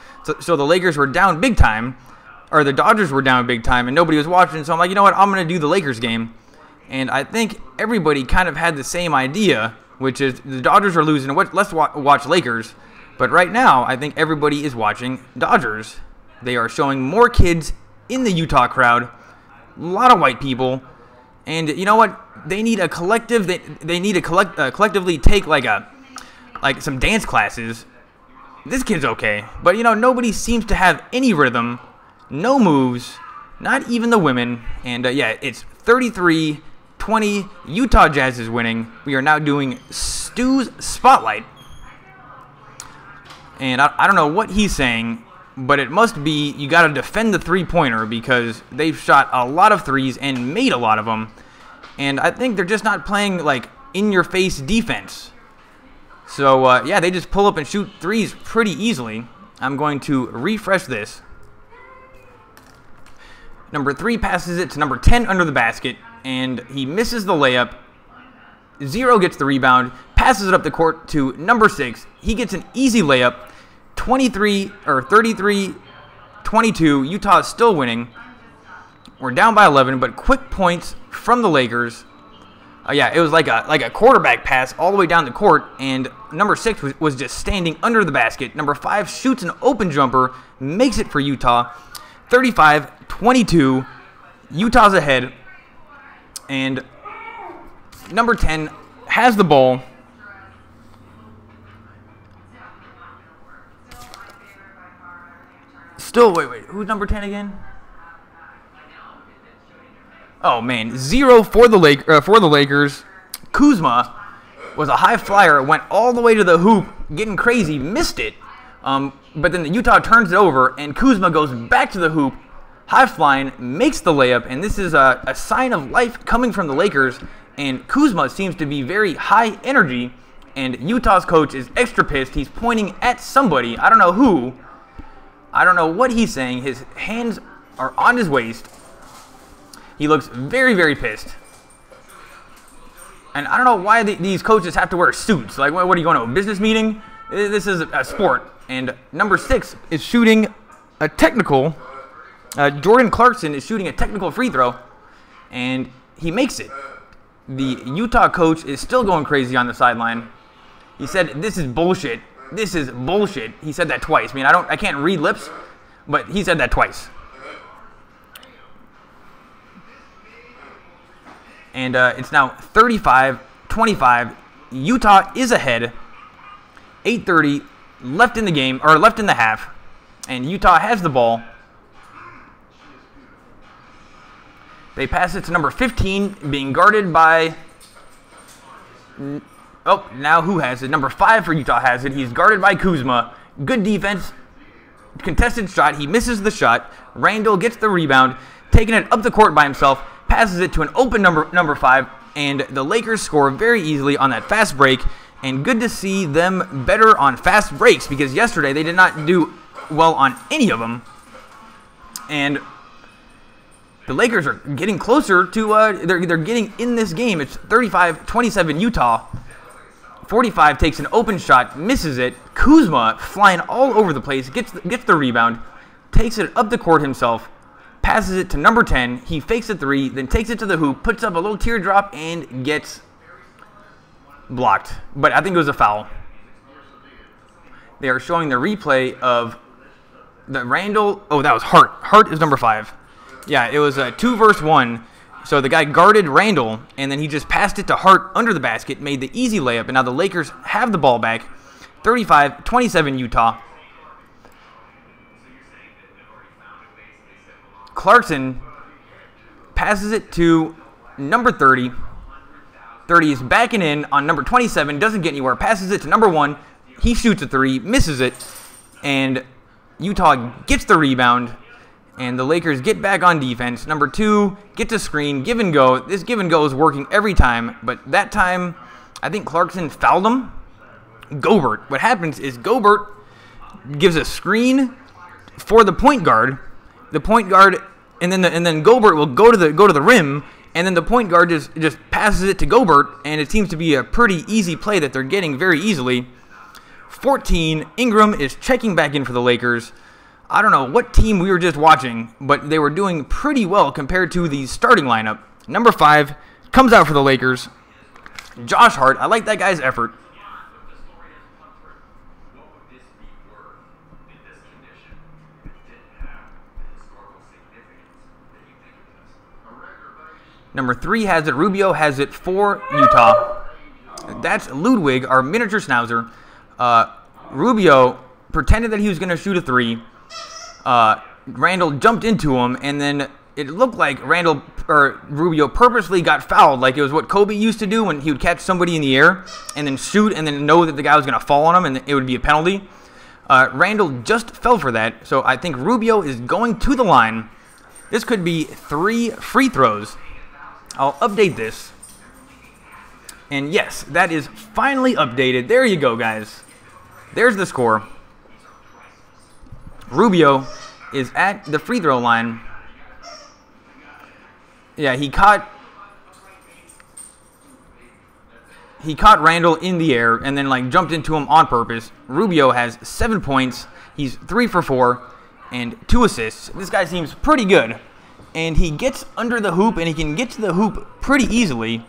So the Lakers were down big time, or the Dodgers were down big time, and nobody was watching. So I'm like, you know what? I'm going to do the Lakers game. And I think everybody kind of had the same idea, which is the Dodgers are losing. Let's watch Lakers. But right now, I think everybody is watching Dodgers. They are showing more kids in the Utah crowd, a lot of white people, and you know what? They need a collective. They need to collectively take like some dance classes. This kid's okay, but nobody seems to have any rhythm, no moves, not even the women. And it's 33-20. Utah Jazz is winning. We are now doing Stu's Spotlight, and I don't know what he's saying. But it must be you got to defend the three-pointer because they've shot a lot of threes and made a lot of them. And I think they're just not playing, like, in-your-face defense. So, they just pull up and shoot threes pretty easily. I'm going to refresh this. Number 3 passes it to number 10 under the basket, and he misses the layup. 0 gets the rebound, passes it up the court to number 6. He gets an easy layup. 33-22. Utah is still winning. We're down by 11, but quick points from the Lakers. It was like a quarterback pass all the way down the court, and number 6 was just standing under the basket. Number 5 shoots an open jumper, makes it for Utah. 35-22. Utah's ahead, and number 10 has the ball. Still, wait, who's number 10 again? Oh man, 0 for the Lakers. Kuzma was a high flyer, went all the way to the hoop, getting crazy, missed it. But then the Utah turns it over, and Kuzma goes back to the hoop, high flying, makes the layup, and this is a sign of life coming from the Lakers. And Kuzma seems to be very high energy, and Utah's coach is extra pissed. He's pointing at somebody, I don't know who. I don't know what he's saying. His hands are on his waist. He looks very, very pissed. And I don't know why these coaches have to wear suits. Like, what are you going to a business meeting? This is a sport. And number 6 is shooting a technical. Jordan Clarkson is shooting a technical free throw, and he makes it. The Utah coach is still going crazy on the sideline. He said, "This is bullshit. This is bullshit." He said that twice. I mean, I can't read lips, but he said that twice. And it's now 35-25. Utah is ahead. 8:30 left in the game, or left in the half, and Utah has the ball. They pass it to number 15, being guarded by... Oh, now who has it? Number 5 for Utah has it. He's guarded by Kuzma. Good defense. Contested shot. He misses the shot. Randall gets the rebound, taking it up the court by himself, passes it to an open number 5, and the Lakers score very easily on that fast break. And good to see them better on fast breaks, because yesterday they did not do well on any of them. And the Lakers are getting closer to, they're getting in this game. It's 35-27 Utah. 45 takes an open shot, misses it. Kuzma flying all over the place, gets the rebound, takes it up the court himself, passes it to number 10. He fakes a 3, then takes it to the hoop, puts up a little teardrop, and gets blocked. But I think it was a foul. They are showing the replay of the Randall. Oh, that was Hart. Hart is number 5. Yeah, it was a 2 versus 1. So the guy guarded Randall, and then he just passed it to Hart under the basket, made the easy layup, and now the Lakers have the ball back. 35-27 Utah. Clarkson passes it to number 30. 30 is backing in on number 27, doesn't get anywhere, passes it to number 1. He shoots a 3, misses it, and Utah gets the rebound. And the Lakers get back on defense. Number 2 gets a screen, give and go. This give and go is working every time, but that time I think Clarkson fouled him. Gobert. What happens is Gobert gives a screen for the point guard. The point guard, and then Gobert will go to the rim, and then the point guard just passes it to Gobert, and it seems to be a pretty easy play that they're getting very easily. 14. Ingram is checking back in for the Lakers. I don't know what team we were just watching, but they were doing pretty well compared to the starting lineup. Number 5 comes out for the Lakers. Josh Hart, I like that guy's effort. Number 3 has it. Rubio has it for Utah. That's Ludwig, our miniature schnauzer. Rubio pretended that he was going to shoot a 3. Randall jumped into him, and then it looked like Rubio purposely got fouled, like it was what Kobe used to do when he would catch somebody in the air and then shoot and then know that the guy was going to fall on him and it would be a penalty. Randall just fell for that, so I think Rubio is going to the line. This could be 3 free throws. I'll update this. And yes, that is finally updated. There you go, guys. There's the score. Rubio is at the free throw line. Yeah, he caught Randall in the air and then like jumped into him on purpose. Rubio has 7 points. He's 3 for 4 and 2 assists. This guy seems pretty good. And he gets under the hoop, and he can get to the hoop pretty easily,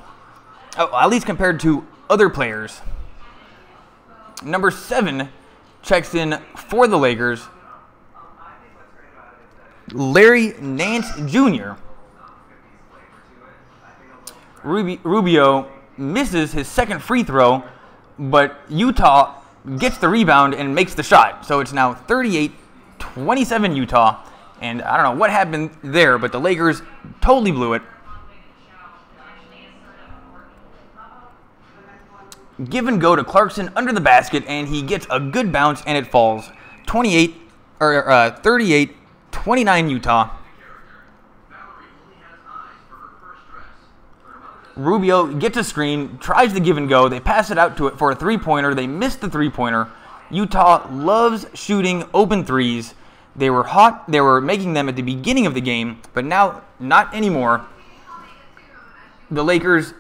at least compared to other players. Number 7 checks in for the Lakers. Larry Nance Jr. Rubio misses his second free throw, but Utah gets the rebound and makes the shot. So it's now 38-27 Utah. And I don't know what happened there, but the Lakers totally blew it. Give and go to Clarkson under the basket, and he gets a good bounce, and it falls. 38-29 Utah. Rubio gets a screen, tries the give and go. They pass it out to it for a three-pointer. They miss the three-pointer. Utah loves shooting open threes. They were hot. They were making them at the beginning of the game, but now not anymore. The Lakers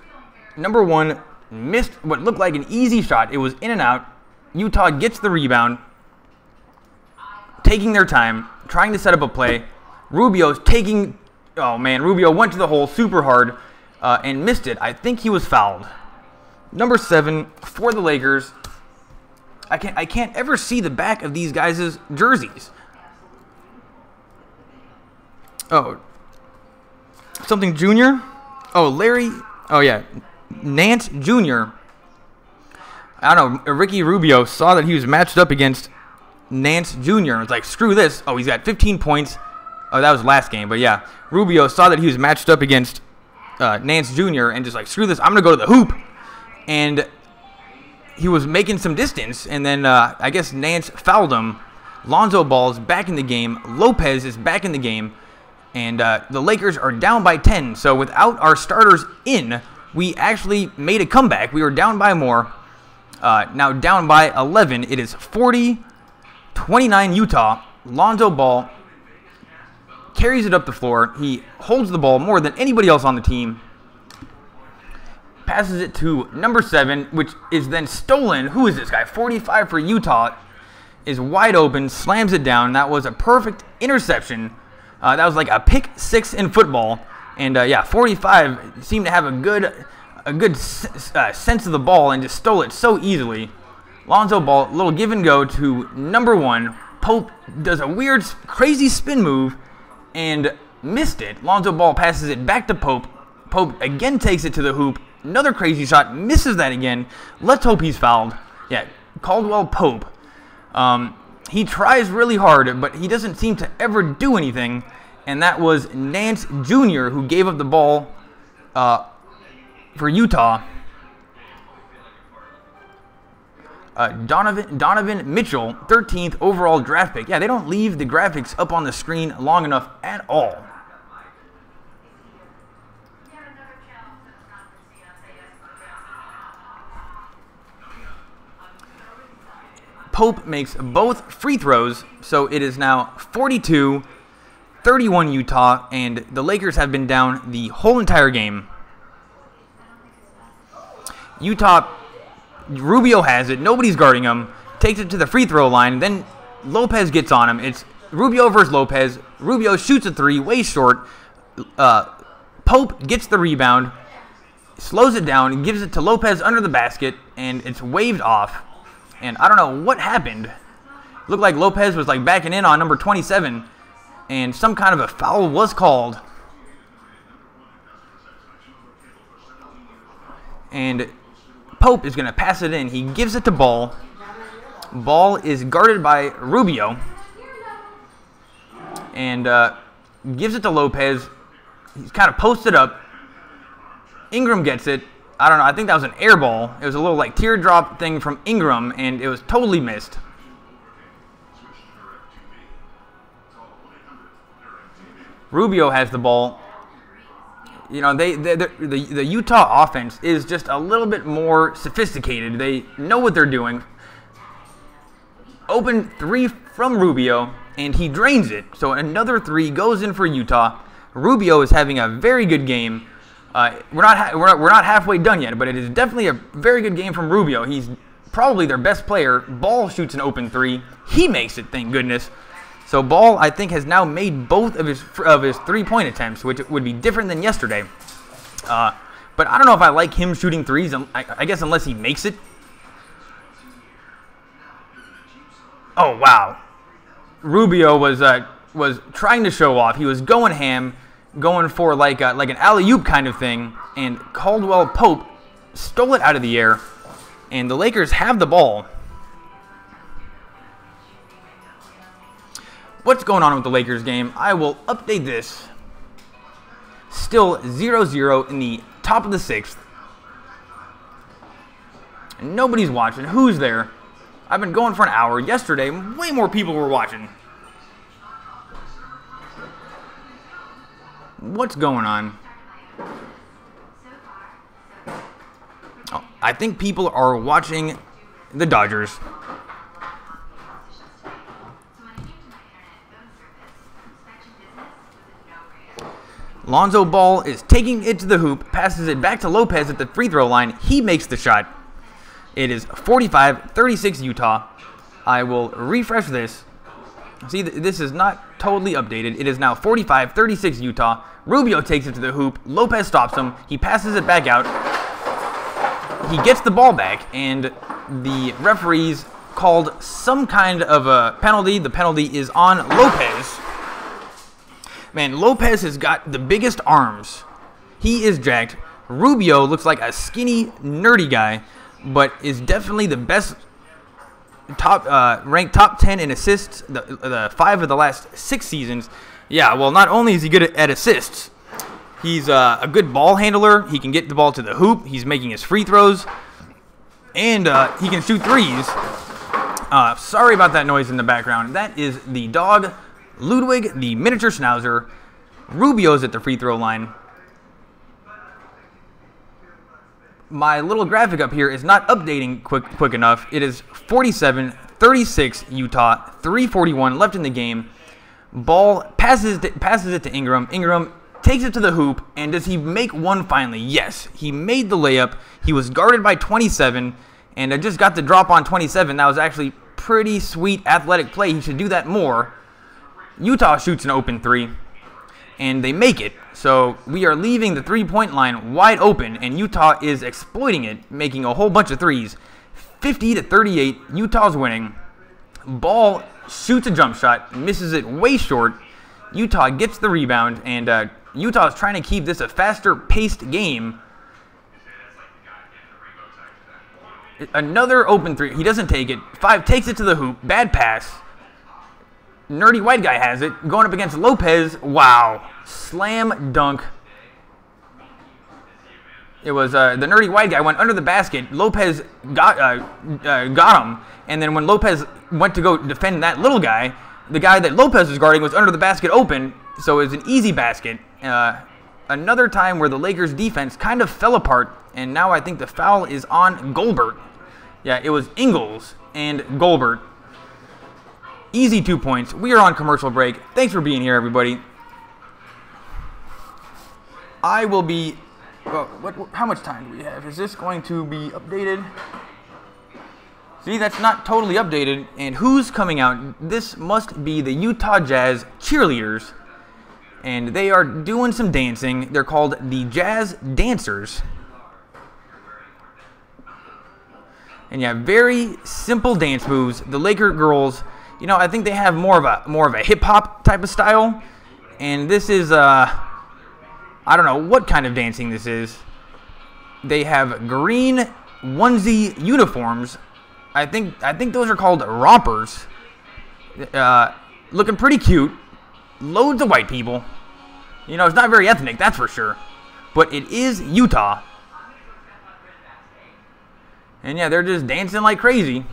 Number one missed what looked like an easy shot. It was in and out. Utah gets the rebound, taking their time, trying to set up a play. Rubio's taking, oh man, Rubio went to the hole super hard and missed it. I think he was fouled. Number 7 for the Lakers. I can't ever see the back of these guys' jerseys. Oh, something Junior? Oh, Larry. Oh yeah, Nance Jr. I don't know. Ricky Rubio saw that he was matched up against Nance Jr. and was like, screw this. Oh, he's got 15 points. Oh, that was last game, but yeah, Rubio saw that he was matched up against Nance Jr. and just like, screw this. I'm gonna go to the hoop, and he was making some distance, and then I guess Nance fouled him. Lonzo Ball's back in the game. Lopez is back in the game. And the Lakers are down by 10. So without our starters in, we actually made a comeback. We were down by more. Now down by 11. It is 40-29 Utah. Lonzo Ball carries it up the floor. He holds the ball more than anybody else on the team. Passes it to number 7, which is then stolen. Who is this guy? 45 for Utah. Is wide open. Slams it down. That was a perfect interception. That was like a pick 6 in football, and yeah, 45 seemed to have a good sense of the ball and just stole it so easily. Lonzo Ball, little give and go to number 1. Pope does a weird, crazy spin move and missed it. Lonzo Ball passes it back to Pope. Pope again takes it to the hoop. Another crazy shot, misses that again. Let's hope he's fouled. Yeah, Caldwell Pope. He tries really hard, but he doesn't seem to ever do anything. And that was Nance Jr. who gave up the ball for Utah. Donovan Mitchell, 13th overall draft pick. Yeah, they don't leave the graphics up on the screen long enough at all. Pope makes both free throws, so it is now 42-31 Utah, and the Lakers have been down the whole entire game. Utah, Rubio has it, nobody's guarding him, takes it to the free throw line, then Lopez gets on him. It's Rubio versus Lopez. Rubio shoots a 3, way short. Pope gets the rebound, slows it down, gives it to Lopez under the basket, and it's waved off. And I don't know what happened. Looked like Lopez was like backing in on number 27, and some kind of a foul was called. And Pope is going to pass it in. He gives it to Ball. Ball is guarded by Rubio. And gives it to Lopez. He's kind of posted up. Ingram gets it. I don't know. I think that was an air ball. It was a little like teardrop thing from Ingram, and it was totally missed. Rubio has the ball. You know, the Utah offense is just a little bit more sophisticated. They know what they're doing. Open 3 from Rubio, and he drains it. So another 3 goes in for Utah. Rubio is having a very good game. We're not halfway done yet, but it is definitely a very good game from Rubio. He's probably their best player. Ball shoots an open 3. He makes it, thank goodness. So Ball, I think, has now made both of his 3-point attempts, which would be different than yesterday. But I don't know if I like him shooting 3s. I guess unless he makes it. Oh wow, Rubio was trying to show off. He was going ham, going for like an alley-oop kind of thing, and Caldwell Pope stole it out of the air, and the Lakers have the ball. What's going on with the Lakers game? I will update this. Still 0-0 in the top of the 6th. Nobody's watching. Who's there? I've been going for an hour. Yesterday, way more people were watching. What's going on? Oh, I think people are watching the Dodgers. Lonzo Ball is taking it to the hoop, passes it back to Lopez at the free throw line. He makes the shot. It is 45-36 Utah. I will refresh this. See, this is not totally updated. It is now 45-36 Utah. Rubio takes it to the hoop. Lopez stops him. He passes it back out. He gets the ball back, and the referees called some kind of a penalty. The penalty is on Lopez. Man, Lopez has got the biggest arms. He is jacked. Rubio looks like a skinny, nerdy guy, but is definitely the best ranked top 10 in assists, the 5 of the last 6 seasons. Yeah, well, not only is he good at assists, he's a good ball handler. He can get the ball to the hoop. He's making his free throws, and he can shoot threes. Sorry about that noise in the background. That is the dog, Ludwig, the miniature schnauzer. Rubio's at the free throw line. My little graphic up here is not updating quick enough. It is 47-36 Utah, 3:41 left in the game. Ball passes it to Ingram. Ingram takes it to the hoop, and does he make one finally? Yes, he made the layup. He was guarded by 27, and I just got the drop on 27. That was actually pretty sweet athletic play. He should do that more. Utah shoots an open three, and they make it. So we are leaving the three-point line wide open, and Utah is exploiting it, making a whole bunch of threes. 50-38, Utah's winning. Ball shoots a jump shot, misses it way short. Utah gets the rebound, and Utah is trying to keep this a faster-paced game. Another open three. He doesn't take it. 5 takes it to the hoop. Bad pass. Nerdy white guy has it. Going up against Lopez. Wow. Slam dunk. It was the nerdy white guy went under the basket. Lopez got him. And then when Lopez went to go defend that little guy, the guy that Lopez was guarding was under the basket open. So it was an easy basket. Another time where the Lakers defense kind of fell apart. And now I think the foul is on Goldberg. Yeah, it was Ingles and Goldberg. Easy 2 points. We are on commercial break. Thanks for being here, everybody. I will be... how much time do we have? Is this going to be updated? See, that's not totally updated. And who's coming out? This must be the Utah Jazz cheerleaders. And they are doing some dancing. They're called the Jazz Dancers. And yeah, very simple dance moves. The Laker girls, you know, I think they have more of a hip hop type of style. And this is I don't know what kind of dancing this is. They have green onesie uniforms. I think those are called rompers. Looking pretty cute. Loads of white people. You know, it's not very ethnic, that's for sure. But it is Utah. And yeah, they're just dancing like crazy.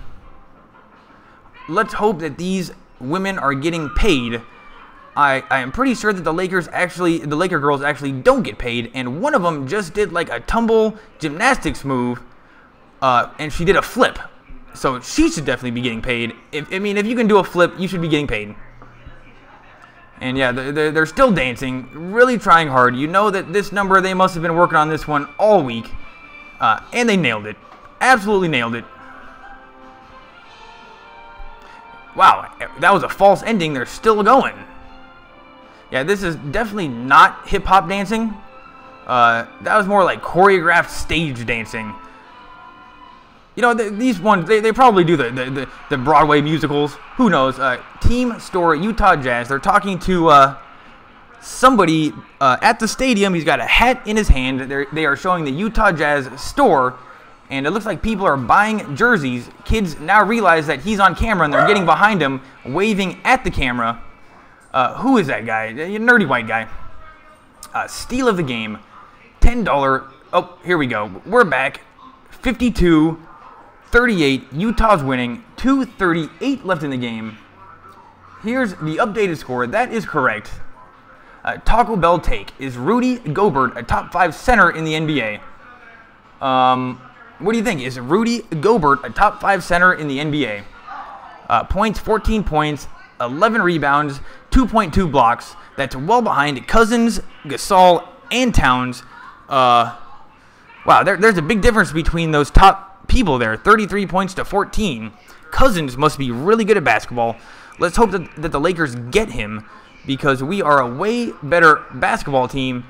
Let's hope that these women are getting paid. I am pretty sure that the Laker girls actually don't get paid. And one of them just did like a tumble gymnastics move. And she did a flip. So she should definitely be getting paid. If you can do a flip, you should be getting paid. And yeah, they're still dancing, really trying hard. You know that this number, they must have been working on this one all week. And they nailed it. Absolutely nailed it. Wow, that was a false ending. They're still going. Yeah, this is definitely not hip-hop dancing. That was more like choreographed stage dancing. You know, these ones, they probably do the Broadway musicals. Who knows? Team Store Utah Jazz. They're talking to somebody at the stadium. He's got a hat in his hand. They are showing the Utah Jazz store. And it looks like people are buying jerseys. Kids now realize that he's on camera, and they're getting behind him, waving at the camera. Who is that guy? A nerdy white guy. Steal of the game. $10. Oh, here we go. We're back. 52-38. Utah's winning. 2:38 left in the game. Here's the updated score. That is correct. Taco Bell take. Is Rudy Gobert a top 5 center in the NBA? What do you think? Is Rudy Gobert a top 5 center in the NBA? Points, 14 points, 11 rebounds, 2.2 blocks. That's well behind Cousins, Gasol, and Towns. Wow, there's a big difference between those top people there. 33 points to 14. Cousins must be really good at basketball. Let's hope that the Lakers get him, because we are a way better basketball team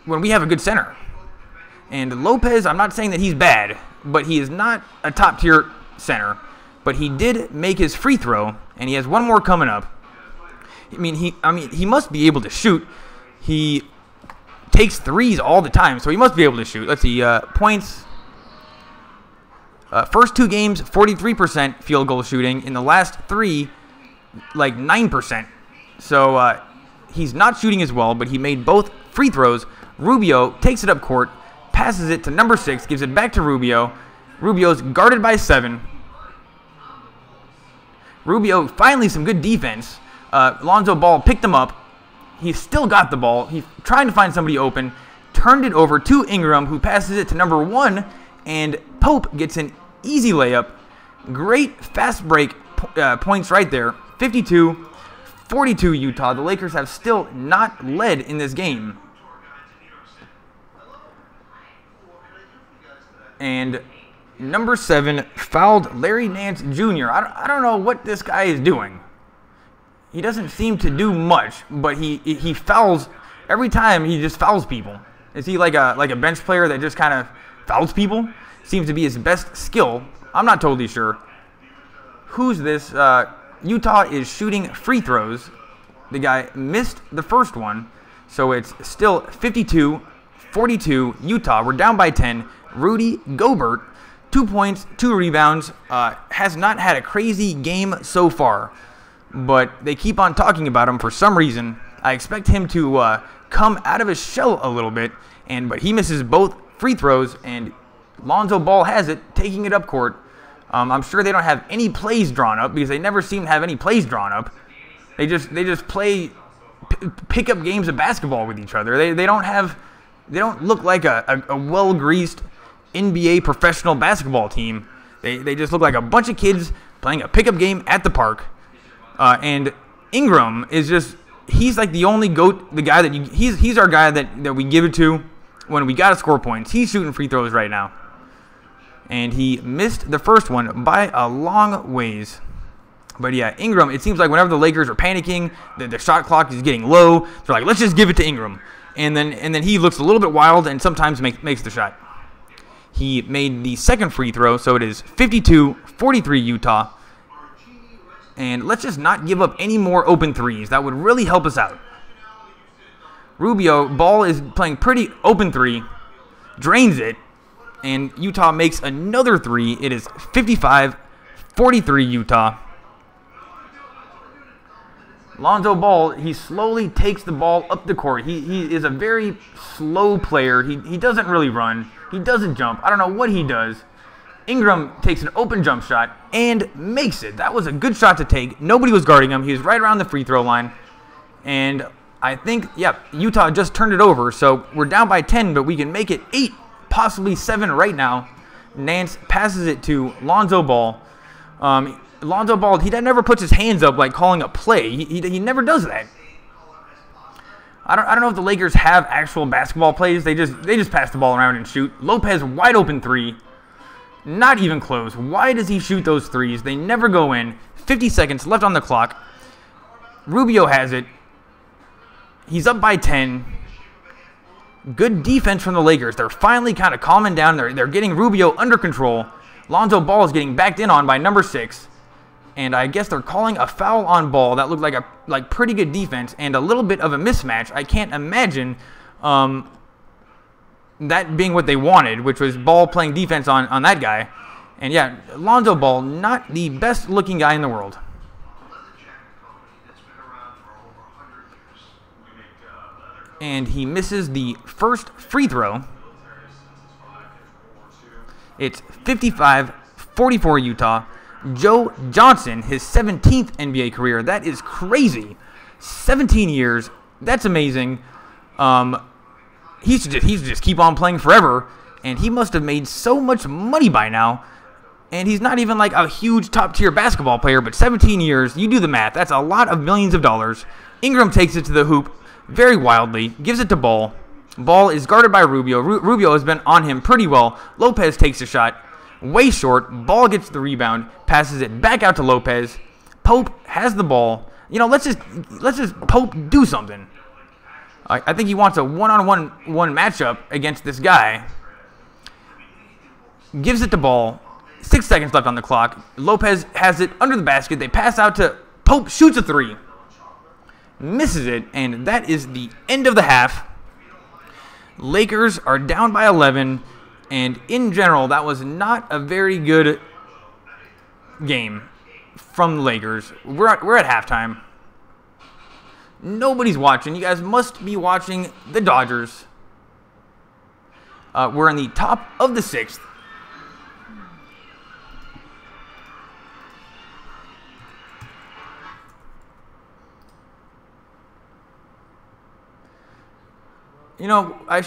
when we have a good center. And Lopez, I'm not saying that he's bad, but he is not a top-tier center. But he did make his free throw, and he has one more coming up. He must be able to shoot. He takes threes all the time, so he must be able to shoot. Let's see, points. First 2 games, 43% field goal shooting. In the last 3, like 9%. So he's not shooting as well, but he made both free throws. Rubio takes it up court, passes it to number 6, gives it back to Rubio. Rubio's guarded by 7. Rubio, finally some good defense. Lonzo Ball picked him up. He still got the ball. He's trying to find somebody open. Turned it over to Ingram, who passes it to number 1. And Pope gets an easy layup. Great fast break points right there. 52-42 Utah. The Lakers have still not led in this game. And number 7 fouled Larry Nance Jr. I don't know what this guy is doing. He doesn't seem to do much, but he fouls every time. He just fouls people. Is he like a bench player that just kind of fouls people? Seems to be his best skill. I'm not totally sure. Who's this? Utah is shooting free throws. The guy missed the first one, so it's still 52-42 Utah. We're down by 10. Rudy Gobert, 2 points, 2 rebounds, has not had a crazy game so far, but they keep on talking about him for some reason. I expect him to come out of his shell a little bit, but he misses both free throws, and Lonzo Ball has it, taking it up court. I'm sure they don't have any plays drawn up, because they never seem to have any plays drawn up. They just play pick-up games of basketball with each other. They don't look like a well-greased NBA professional basketball team. They just look like a bunch of kids playing a pickup game at the park. And Ingram is he's like the only GOAT, the guy he's our guy that we give it to when we got to score points. He's shooting free throws right now. And he missed the first one by a long ways. But yeah, Ingram, it seems like whenever the Lakers are panicking, the shot clock is getting low, they're like, let's just give it to Ingram. And then he looks a little bit wild and sometimes makes the shot. He made the second free throw, so it is 52-43 Utah. And let's just not give up any more open threes. That would really help us out. Rubio, Ball is playing pretty open three, drains it, and Utah makes another three. It is 55-43 Utah. Lonzo Ball, he slowly takes the ball up the court. He is a very slow player. He doesn't really run. He doesn't jump. I don't know what he does. Ingram takes an open jump shot and makes it. That was a good shot to take. Nobody was guarding him. He was right around the free throw line. And I think, Utah just turned it over. So we're down by 10, but we can make it 8, possibly 7 right now. Nance passes it to Lonzo Ball. Lonzo Ball, he never puts his hands up like calling a play. He never does that. I don't know if the Lakers have actual basketball plays. They just pass the ball around and shoot. Lopez, wide open three. Not even close. Why does he shoot those threes? They never go in. 50 seconds left on the clock. Rubio has it. He's up by 10. Good defense from the Lakers. They're finally kind of calming down. They're getting Rubio under control. Lonzo Ball is getting backed in on by number 6. And I guess they're calling a foul on Ball. That looked like pretty good defense and a little bit of a mismatch. I can't imagine that being what they wanted, which was Ball playing defense on that guy. And yeah, Lonzo Ball, not the best looking guy in the world. And he misses the first free throw. It's 55-44 Utah. Joe Johnson, his 17th NBA career. That is crazy. 17 years. That's amazing. He should just keep on playing forever. And he must have made so much money by now. And he's not even like a huge top-tier basketball player, but 17 years, you do the math. That's a lot of millions of dollars. Ingram takes it to the hoop very wildly, gives it to Ball. Ball is guarded by Rubio. Rubio has been on him pretty well. Lopez takes a shot, way short. Ball gets the rebound, passes it back out to Lopez. Pope has the ball. You know, let's just Pope do something. I think he wants a one-on-one matchup against this guy. Gives it to Ball. 6 seconds left on the clock. Lopez has it under the basket. They pass out to Pope, shoots a three. Misses it, and that is the end of the half. Lakers are down by 11, and in general, that was not a very good game from the Lakers. We're at halftime. Nobody's watching. You guys must be watching the Dodgers. We're in the top of the 6th. You know, I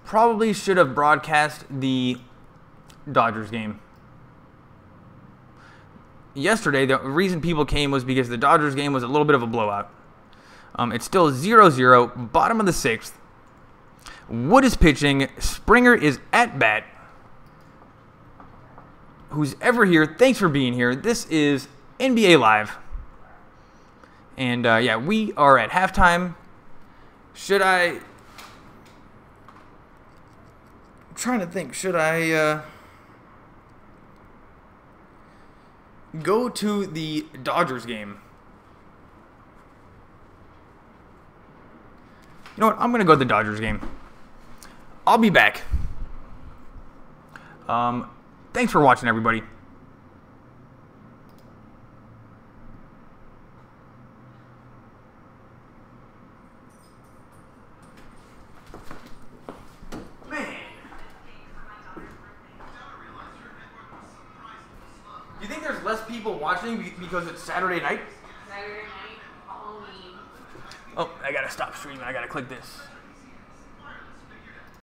probably should have broadcast the Dodgers game. Yesterday, the reason people came was because the Dodgers game was a little bit of a blowout. It's still 0-0, bottom of the 6th. Wood is pitching. Springer is at bat. Who's ever here, thanks for being here. This is NBA Live. And, yeah, we are at halftime. I'm trying to think, should I go to the Dodgers game? You know what? I'm going to go to the Dodgers game. I'll be back. Thanks for watching, everybody. Do you think there's less people watching because it's Saturday night? Saturday night, Halloween. Oh, I gotta stop streaming. I gotta click this.